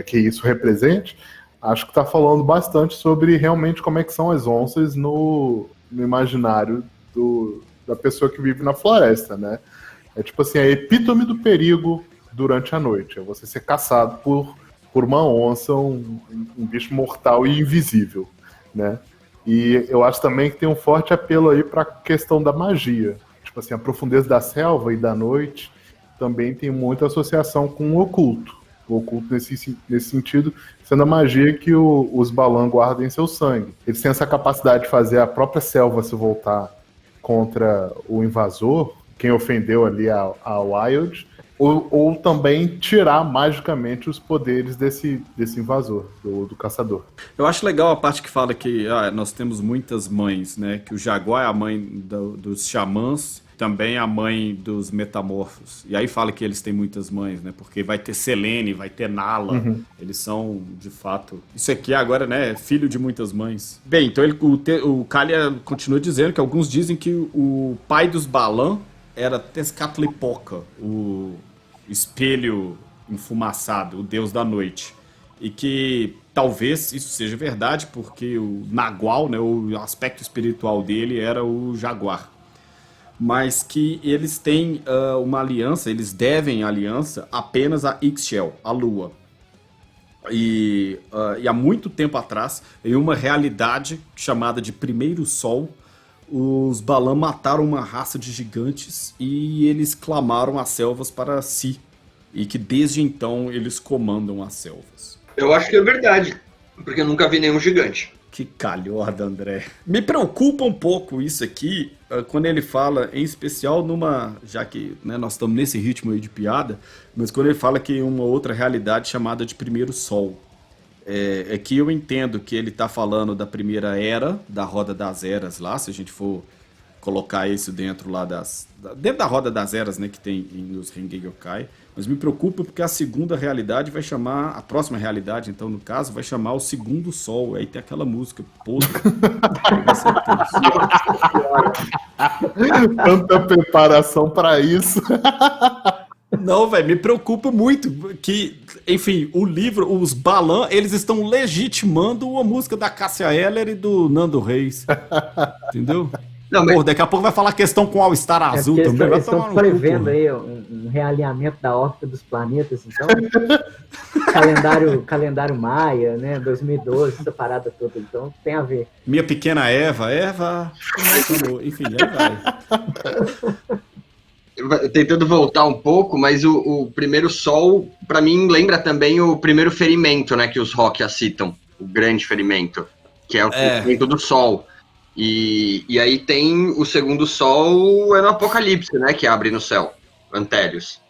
que isso represente, acho que está falando bastante sobre realmente como é que são as onças no imaginário da pessoa que vive na floresta, né? É tipo assim, a epítome do perigo durante a noite. É você ser caçado por uma onça, um bicho mortal e invisível, né? E eu acho também que tem um forte apelo aí para a questão da magia. Tipo assim, a profundeza da selva e da noite também tem muita associação com o oculto. O oculto nesse sentido, sendo a magia que os Balan guardam em seu sangue. Eles têm essa capacidade de fazer a própria selva se voltar contra o invasor, quem ofendeu ali a Wild, ou também tirar magicamente os poderes desse invasor, do caçador. Eu acho legal a parte que fala que nós temos muitas mães, né? Que o Jaguar é a mãe dos xamãs, também a mãe dos metamorfos. E aí fala que eles têm muitas mães, né? Porque vai ter Selene, vai ter Nala. Eles são, de fato... Isso aqui agora, né? É filho de muitas mães. Bem, então o Kalia continua dizendo que alguns dizem que o pai dos Balan era Tezcatlipoca, o espelho enfumaçado, o deus da noite. E que talvez isso seja verdade, porque o Nagual, né, o aspecto espiritual dele era o jaguar. Mas que eles têm uma aliança, eles devem aliança apenas a Ixchel, a lua. E há muito tempo atrás, em uma realidade chamada de Primeiro Sol, os Balan mataram uma raça de gigantes e eles clamaram as selvas para si. E que desde então eles comandam as selvas. Eu acho que é verdade, porque eu nunca vi nenhum gigante. Que calhorda, André. Me preocupa um pouco isso aqui, quando ele fala, em especial já que, né, nós estamos nesse ritmo aí de piada, mas quando ele fala que uma outra realidade chamada de Primeiro Sol. É que eu entendo que ele está falando da primeira era, da Roda das Eras lá, se a gente for colocar isso dentro lá dentro da Roda das Eras, né, que tem nos Rengeki Yokai. Mas me preocupa porque a segunda realidade vai chamar, a próxima realidade, então, no caso, vai chamar o Segundo Sol. Aí tem aquela música podre. Tanta preparação para isso. Não, velho, me preocupa muito que, enfim, o livro, os Balan, eles estão legitimando a música da Cássia Eller e do Nando Reis. Entendeu? Não, mas... Pô, daqui a pouco vai falar questão com All-Star Azul também. Eles estão prevendo aí um realinhamento da órbita dos planetas, então. calendário Maia, né? 2012, essa parada toda. Então tem a ver. Minha pequena Eva. Enfim, aí vai. Tentando voltar um pouco, mas o Primeiro Sol, pra mim, lembra também o primeiro ferimento, né? Que os Rock citam. O grande ferimento. Que é o ferimento do Sol. E aí tem o Segundo Sol, é no Apocalipse, né? Que abre no céu. Antérios.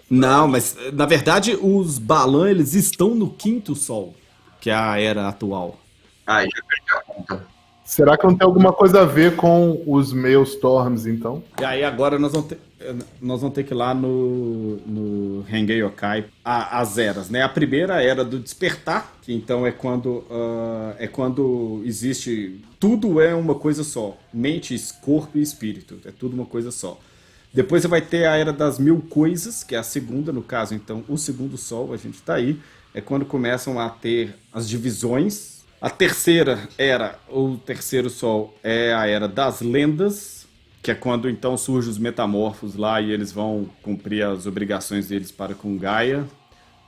Não, mas na verdade os Balan, eles estão no Quinto Sol, que é a era atual. Já perdi a conta. Será que não tem alguma coisa a ver com os Maelstorms, então? E aí agora nós vamos ter que ir lá no Rengeki Yokai as eras, né? A primeira era do despertar, que então é quando existe... Tudo é uma coisa só. Mente, corpo e espírito. É tudo uma coisa só. Depois você vai ter a Era das Mil Coisas, que é a segunda, no caso, então, o Segundo Sol, a gente tá aí. É quando começam a ter as divisões. A terceira era, o Terceiro Sol, é a Era das Lendas, que é quando, então, surgem os metamorfos lá e eles vão cumprir as obrigações deles para com Gaia.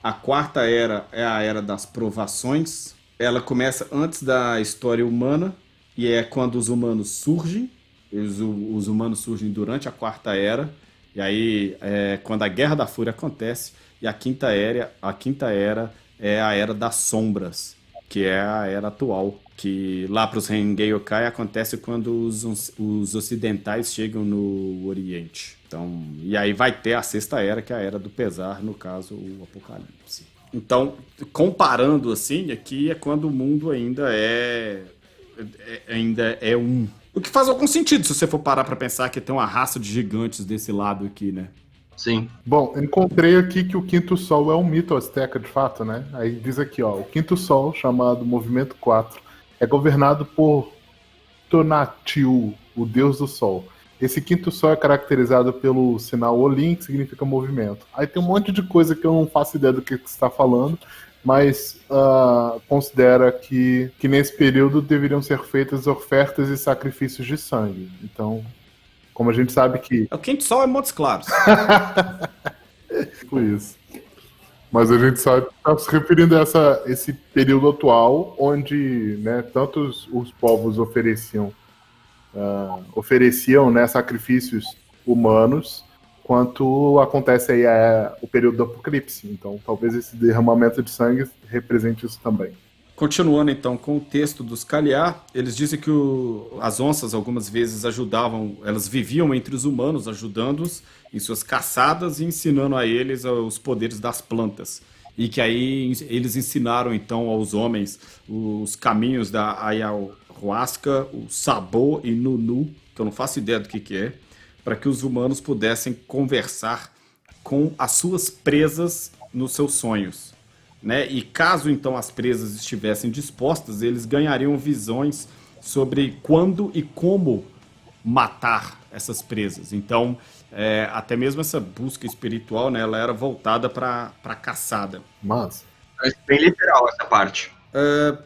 A quarta era é a Era das Provações. Ela começa antes da história humana, e é quando os humanos surgem. Os humanos surgem durante a Quarta Era, e aí quando a Guerra da Fúria acontece, e a Quinta Era é a Era das Sombras, que é a era atual, que lá para os Rengeki Yokai acontece quando os ocidentais chegam no Oriente. Então, e aí vai ter a Sexta Era, que é a Era do Pesar, no caso, o Apocalipse. Então, comparando assim, aqui é quando o mundo ainda é um. O que faz algum sentido se você for parar pra pensar que tem uma raça de gigantes desse lado aqui, né? Sim. Bom, encontrei aqui que o Quinto Sol é um mito azteca de fato, né? Aí diz aqui, ó, o Quinto Sol, chamado Movimento 4, é governado por Tonatiuh, o deus do Sol. Esse Quinto Sol é caracterizado pelo sinal Olim, que significa movimento. Aí tem um monte de coisa que eu não faço ideia do que você está falando, mas considera que nesse período deveriam ser feitas ofertas e sacrifícios de sangue. Então, como a gente sabe que... O Quente Sol é Montes Claros. Tipo isso. Mas a gente sabe que está se referindo a esse período atual, onde, né, tanto os povos ofereciam né, sacrifícios humanos, quanto acontece aí o período do Apocalipse. Então, talvez esse derramamento de sangue represente isso também. Continuando então com o texto dos Kaliar, eles dizem que as onças algumas vezes ajudavam, elas viviam entre os humanos, ajudando-os em suas caçadas e ensinando a eles os poderes das plantas. E que aí eles ensinaram então aos homens os caminhos da ayahuasca, o sabô e nunu, que eu não faço ideia do que é, para que os humanos pudessem conversar com as suas presas nos seus sonhos. Né? E caso então as presas estivessem dispostas, eles ganhariam visões sobre quando e como matar essas presas. Então, até mesmo essa busca espiritual, né, ela era voltada para a caçada. Mas... É bem literal essa parte.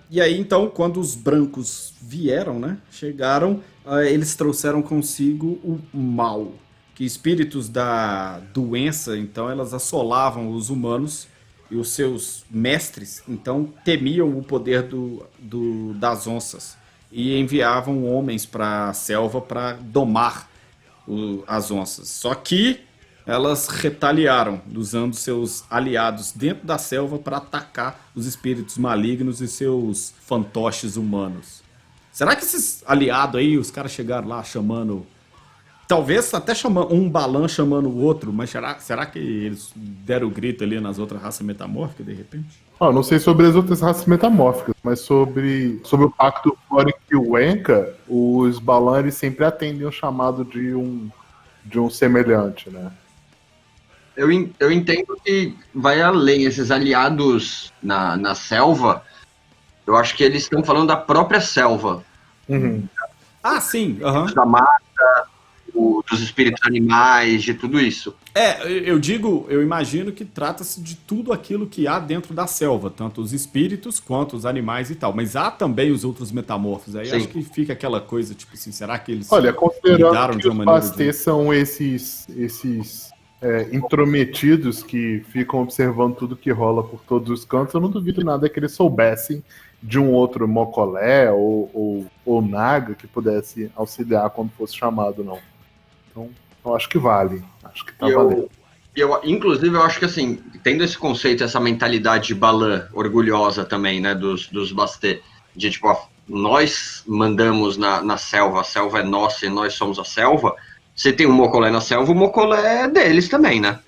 E aí, então, quando os brancos vieram, né, chegaram, eles trouxeram consigo o mal, que espíritos da doença, então, elas assolavam os humanos. E os seus mestres, então, temiam o poder das onças e enviavam homens para a selva para domar as onças. Só que elas retaliaram, usando seus aliados dentro da selva para atacar os espíritos malignos e seus fantoches humanos. Será que esses aliados aí, os caras chegaram lá chamando... Talvez até chamando um Balan chamando o outro, mas será que eles deram o grito ali nas outras raças metamórficas, de repente? Não sei sobre as outras raças metamórficas, mas sobre o pacto Floric e o Enka, os Balan eles sempre atendem o chamado de um semelhante, né? Eu entendo que vai além, esses aliados na selva, eu acho que eles estão falando da própria selva. Uhum. Ah, sim. Uhum. Da mata, dos espíritos animais, de tudo isso. Eu imagino que trata-se de tudo aquilo que há dentro da selva, tanto os espíritos quanto os animais e tal. Mas há também os outros metamorfos. Aí Sim. acho que fica aquela coisa, tipo assim, será que eles Considerando lidaram que de uma os maneira... Bastet são esses intrometidos que ficam observando tudo que rola por todos os cantos, eu não duvido nada que eles soubessem de um outro Mocolé ou Naga que pudesse auxiliar quando fosse chamado, não. Então, eu acho que vale. Acho que tá valendo. Inclusive, eu acho que assim, tendo esse conceito, essa mentalidade de Balan, orgulhosa também, né, dos Bastet, de tipo, nós mandamos na selva, a selva é nossa e nós somos a selva. Você tem um Mocolé na selva, o Mocolé é deles também, né?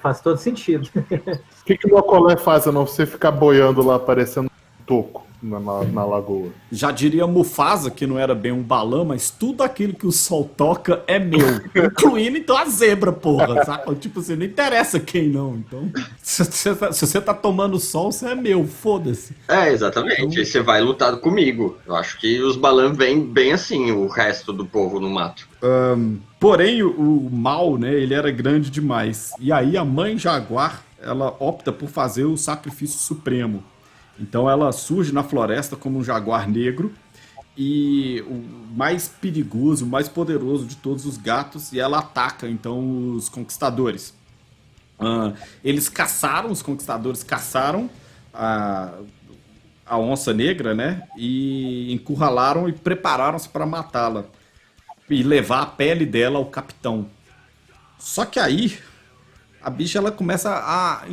Faz todo sentido. O que o Mocolé faz a não você ficar boiando lá, parecendo um toco na lagoa? Já diria Mufasa, que não era bem um Balan, mas tudo aquilo que o sol toca é meu. Incluindo, então, a zebra, porra. Sabe? Tipo assim, não interessa quem não. Então, se você tá tomando sol, você é meu, foda-se. Exatamente. Aí você vai lutar comigo. Eu acho que os Balan vêm bem assim, o resto do povo no mato. Porém, o mal, né, ele era grande demais. E aí a mãe jaguar, ela opta por fazer o sacrifício supremo. Então ela surge na floresta como um jaguar negro e o mais perigoso, o mais poderoso de todos os gatos, e ela ataca então os conquistadores. Os conquistadores caçaram a onça negra, né, e encurralaram e prepararam-se para matá-la e levar a pele dela ao capitão. Só que aí a bicha ela começa a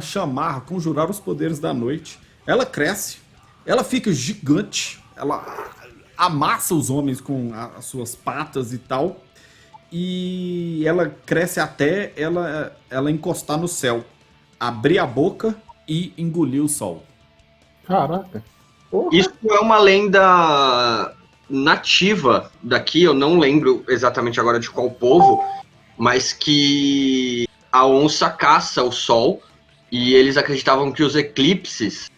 chamar, a conjurar os poderes da noite. Ela cresce, ela fica gigante, ela amassa os homens com as suas patas e tal, e ela cresce até ela encostar no céu, abrir a boca e engolir o sol. Caraca. Porra. Isso é uma lenda nativa daqui, eu não lembro exatamente agora de qual povo, mas que a onça caça o sol e eles acreditavam que os eclipses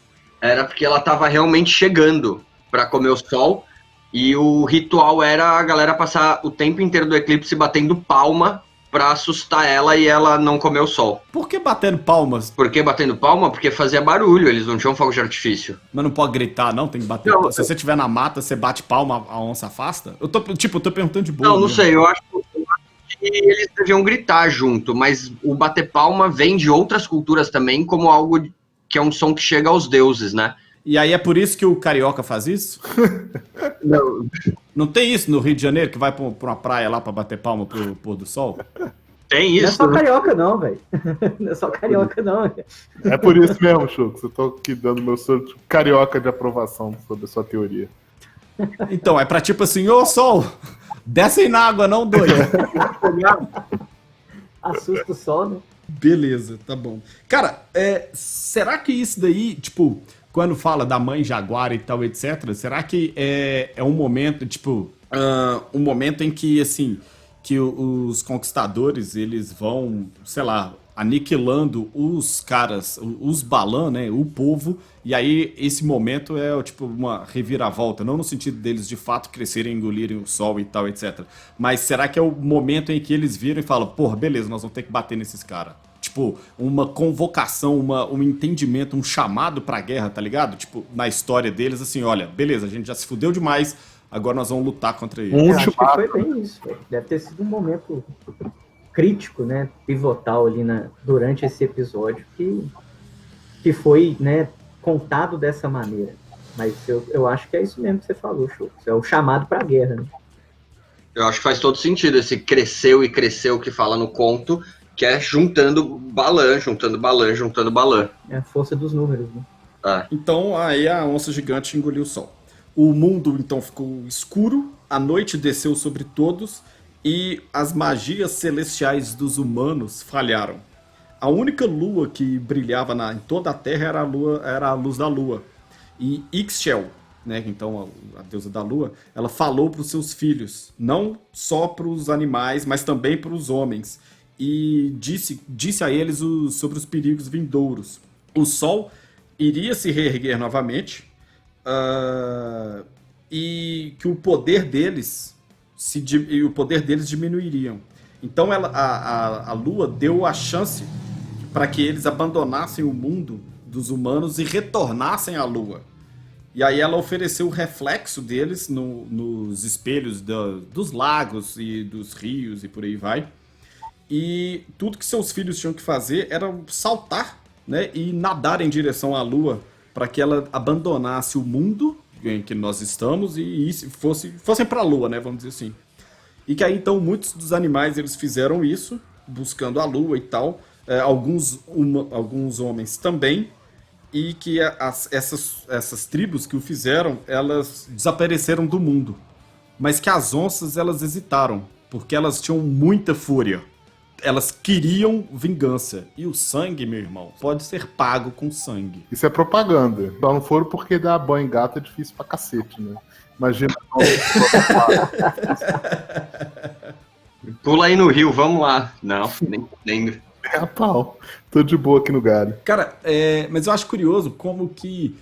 era porque ela estava realmente chegando para comer o sol, e o ritual era a galera passar o tempo inteiro do eclipse batendo palma pra assustar ela e ela não comer o sol. Por que batendo palmas? Por que batendo palma? Porque fazia barulho, eles não tinham fogo de artifício. Mas não pode gritar, não? Tem que bater Não, palma. Se você estiver na mata, você bate palma, a onça afasta? Eu tô perguntando de boa. Não, não mesmo. sei, eu acho que eles deviam gritar junto, mas o bater palma vem de outras culturas também, como algo que é um som que chega aos deuses, né? E aí é por isso que o carioca faz isso? Não, Não tem isso no Rio de Janeiro, que vai pra uma praia lá pra bater palma pro pôr do sol? tem Não é isso. só carioca, não, velho. Não é só carioca, não. É por isso mesmo, Chux. Eu tô aqui dando meu sorte carioca de aprovação sobre a sua teoria. Então, é pra tipo assim, ô sol, desce aí na água não, doido. Assusta o sol, né? Beleza, tá bom. Cara, será que isso daí, tipo, quando fala da mãe jaguar e tal, etc., será que é um momento, tipo, um momento em que, assim, que os conquistadores, eles vão, sei lá, aniquilando os caras, os Balan, né, o povo, e aí esse momento é, tipo, uma reviravolta, não no sentido deles, de fato, crescerem, engolirem o sol e tal, etc., mas será que é o momento em que eles viram e falam, porra, beleza, nós vamos ter que bater nesses caras? Tipo, uma convocação, um entendimento, um chamado pra guerra, tá ligado? Tipo, na história deles, assim, olha, beleza, a gente já se fudeu demais, agora nós vamos lutar contra eles. Eu acho que foi bem isso, velho. Deve ter sido um momento crítico, né? Pivotal ali durante esse episódio que foi, né, contado dessa maneira. Mas eu acho que é isso mesmo que você falou, Chux. É o chamado pra guerra, né? Eu acho que faz todo sentido esse cresceu e cresceu que fala no conto, que é juntando Balan. É a força dos números, né? Então, aí a onça gigante engoliu o sol. O mundo, então, ficou escuro, a noite desceu sobre todos e as magias celestiais dos humanos falharam. A única lua que brilhava em toda a Terra era a luz da lua. E Ixchel, né, então a deusa da lua, ela falou para os seus filhos, não só para os animais, mas também para os homens, e disse a eles sobre os perigos vindouros. O sol iria se reerguer novamente, e que o poder deles diminuiriam. Então a lua deu a chance para que eles abandonassem o mundo dos humanos e retornassem à lua. E aí ela ofereceu o reflexo deles nos espelhos dos lagos e dos rios e por aí vai. E tudo que seus filhos tinham que fazer era saltar, né, e nadar em direção à lua para que ela abandonasse o mundo em que nós estamos e fossem para a lua, né, vamos dizer assim. E que aí então muitos dos animais eles fizeram isso, buscando a lua e tal, alguns homens também, e que essas tribos que o fizeram, elas desapareceram do mundo. Mas que as onças, elas hesitaram, porque elas tinham muita fúria. Elas queriam vingança. E o sangue, meu irmão, pode ser pago com sangue. Isso é propaganda. Só não foram porque dar banho em gato é difícil pra cacete, né? Imagina. Pula aí no rio, vamos lá. Não, nem... É a pau. Tô de boa aqui no galho. Cara, mas eu acho curioso como que,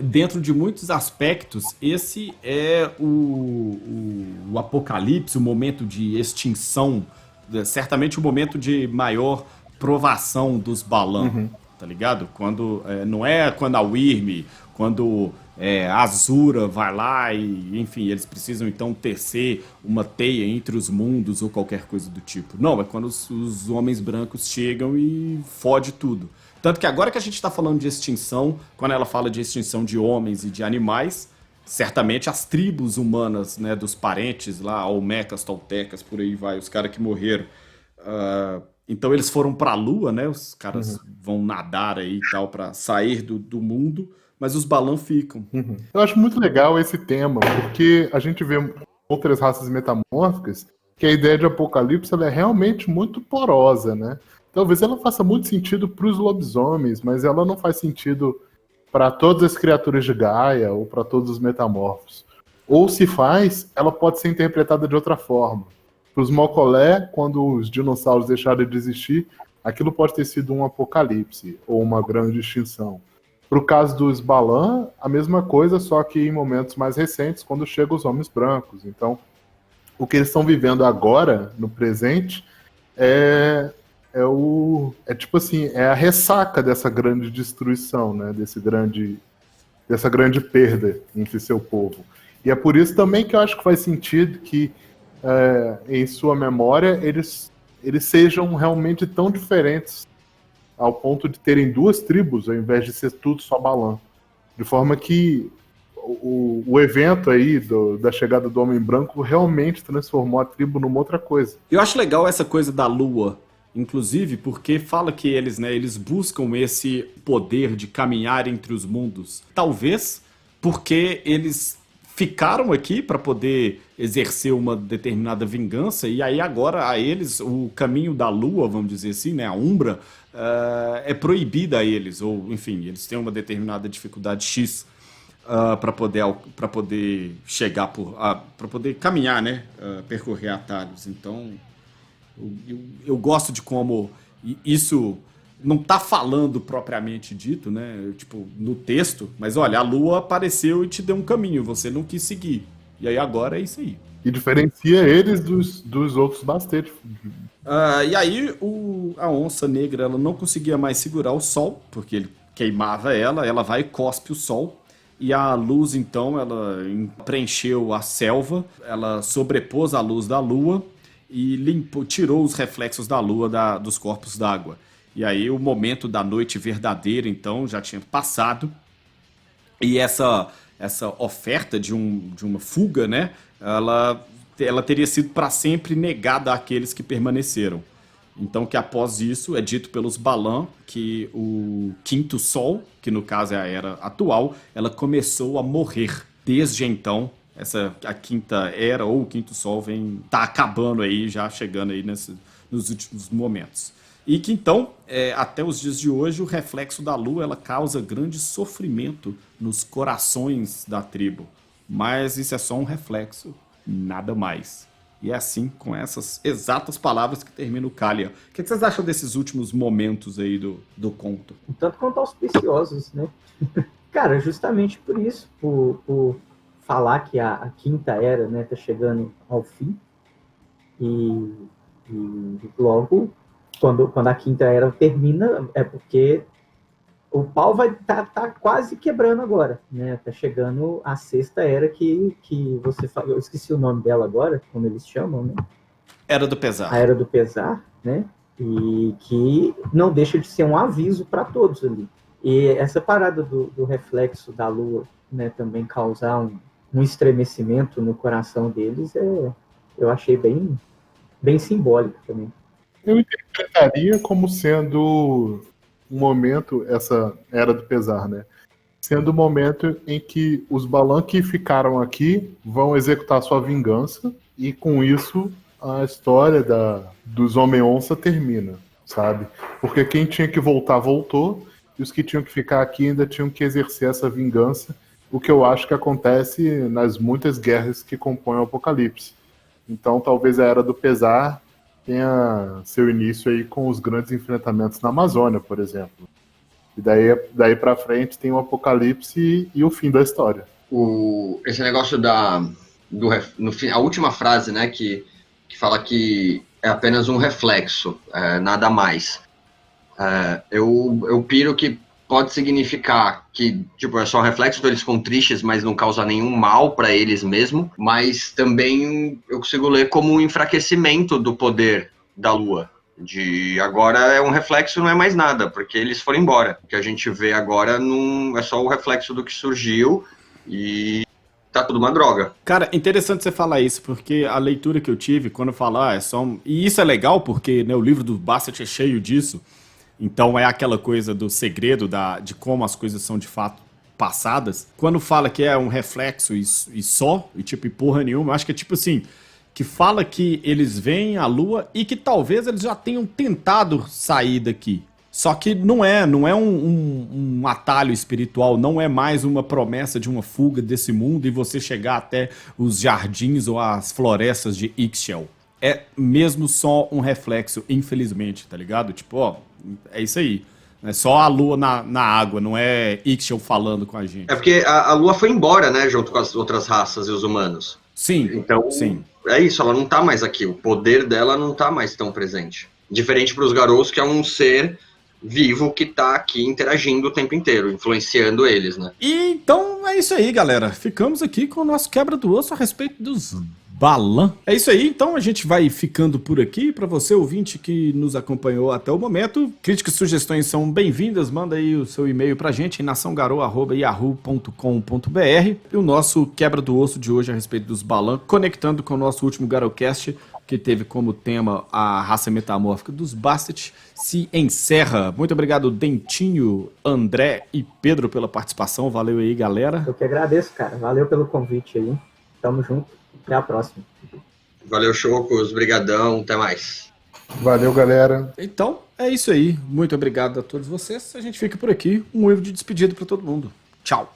dentro de muitos aspectos, esse é o apocalipse, o momento de extinção, certamente o momento de maior provação dos Balan, tá ligado? Quando, não é quando a Wyrm, quando a Azura vai lá e, enfim, eles precisam então tecer uma teia entre os mundos ou qualquer coisa do tipo. Não, é quando os homens brancos chegam e fode tudo. Tanto que agora que a gente tá falando de extinção, quando ela fala de extinção de homens e de animais, certamente as tribos humanas, né, dos parentes lá, olmecas, toltecas, por aí vai, os caras que morreram. Então eles foram pra lua, né, os caras vão nadar aí e tal pra sair do mundo, mas os Balan ficam. Eu acho muito legal esse tema, porque a gente vê outras raças metamórficas que a ideia de apocalipse ela é realmente muito porosa, né? Talvez ela faça muito sentido para os lobisomens, mas ela não faz sentido para todas as criaturas de Gaia ou para todos os metamorfos. Ou se faz, ela pode ser interpretada de outra forma. Para os Mokolé, quando os dinossauros deixaram de existir, aquilo pode ter sido um apocalipse ou uma grande extinção. Para o caso dos Balan, a mesma coisa, só que em momentos mais recentes, quando chegam os homens brancos. Então, o que eles estão vivendo agora, no presente, é tipo assim, é a ressaca dessa grande destruição, né? Dessa grande perda entre seu povo. E é por isso também que eu acho que faz sentido que, em sua memória, eles sejam realmente tão diferentes ao ponto de terem duas tribos, ao invés de ser tudo só Balan. De forma que o evento aí da chegada do Homem Branco realmente transformou a tribo numa outra coisa. Eu acho legal essa coisa da lua, inclusive, porque fala que eles, né, eles buscam esse poder de caminhar entre os mundos. Talvez porque eles ficaram aqui para poder exercer uma determinada vingança, e aí agora a eles, o caminho da lua, vamos dizer assim, né, a Umbra, é proibida a eles, ou enfim, eles têm uma determinada dificuldade X para poder chegar para poder caminhar, né, percorrer atalhos. Então eu gosto de como isso não tá falando propriamente dito, né? Tipo, no texto, mas olha, a lua apareceu e te deu um caminho, você não quis seguir. E aí agora é isso aí. E diferencia eles dos outros bastardos. E aí a onça negra, ela não conseguia mais segurar o sol, porque ele queimava ela vai e cospe o sol. E a luz, então, ela preencheu a selva, ela sobrepôs a luz da lua e tirou os reflexos da lua dos corpos d'água. E aí o momento da noite verdadeira, então, já tinha passado. E essa oferta de uma fuga, né, ela teria sido para sempre negada àqueles que permaneceram. Então, que após isso, é dito pelos Balan que o quinto sol, que no caso é a era atual, ela começou a morrer. Desde então, a quinta era, ou o quinto sol, tá acabando aí, já chegando aí nos últimos momentos. E que então, até os dias de hoje, o reflexo da lua, ela causa grande sofrimento nos corações da tribo. Mas isso é só um reflexo, nada mais. E é assim, com essas exatas palavras, que termina o Kalia. O que vocês acham desses últimos momentos aí do conto? Um tanto quanto auspiciosos, né? Cara, justamente por isso, por falar que a quinta era, né, tá chegando ao fim. E logo, quando a quinta era termina, é porque o pau vai tá quase quebrando agora, né? Tá chegando a sexta era que você fala, eu esqueci o nome dela agora, como eles chamam, né? Era do Pesar. A Era do Pesar, né? E que não deixa de ser um aviso para todos ali. E essa parada do reflexo da lua, né, também causar um estremecimento no coração deles, eu achei bem, bem simbólico também. Eu interpretaria como sendo um momento, essa Era do Pesar, né? Sendo o momento em que os Balan que ficaram aqui vão executar sua vingança, e com isso a história dos Homem-Onça termina, sabe? Porque quem tinha que voltar, voltou, e os que tinham que ficar aqui ainda tinham que exercer essa vingança, o que eu acho que acontece nas muitas guerras que compõem o Apocalipse. Então talvez a Era do Pesar tenha seu início aí com os grandes enfrentamentos na Amazônia, por exemplo. E daí pra frente tem o Apocalipse e o fim da história. Esse negócio no fim, a última frase, né, que fala que é apenas um reflexo, nada mais. Eu piro que pode significar que, tipo, é só um reflexo, então eles ficam tristes, mas não causa nenhum mal para eles mesmo, mas também eu consigo ler como um enfraquecimento do poder da lua. De agora é um reflexo, não é mais nada, porque eles foram embora. O que a gente vê agora é só o reflexo do que surgiu e tá tudo uma droga. Cara, interessante você falar isso, porque a leitura que eu tive, quando eu falar, E isso é legal, porque, né, o livro do Bassett é cheio disso. Então é aquela coisa do segredo de como as coisas são de fato passadas. Quando fala que é um reflexo e só, e tipo, e porra nenhuma, eu acho que é tipo assim, que fala que eles veem a lua e que talvez eles já tenham tentado sair daqui. Só que não é um atalho espiritual, não é mais uma promessa de uma fuga desse mundo e você chegar até os jardins ou as florestas de Ixchel. É mesmo só um reflexo, infelizmente, tá ligado? Tipo, ó, é isso aí. É só a lua na água, não é Ixchel falando com a gente. É porque a lua foi embora, né, junto com as outras raças e os humanos. Sim, então, sim. é isso, ela não tá mais aqui. O poder dela não tá mais tão presente. Diferente para os Garous, que é um ser vivo que tá aqui interagindo o tempo inteiro, influenciando eles, né? E então é isso aí, galera. Ficamos aqui com o nosso quebra do osso a respeito dos Balan. É isso aí, então a gente vai ficando por aqui. Para você, ouvinte, que nos acompanhou até o momento, críticas e sugestões são bem-vindas. Manda aí o seu e-mail pra gente em naçãogarou@yahoo.com.br. E o nosso quebra do osso de hoje a respeito dos Balan, conectando com o nosso último Garocast, que teve como tema a raça metamórfica dos Bastet, se encerra. Muito obrigado, Dentinho, André e Pedro, pela participação. Valeu aí, galera. Eu que agradeço, cara. Valeu pelo convite aí. Tamo junto. Até a próxima. Valeu, Chocos. Brigadão. Até mais. Valeu, galera. Então, é isso aí. Muito obrigado a todos vocês. A gente fica por aqui. Um uivo de despedida para todo mundo. Tchau.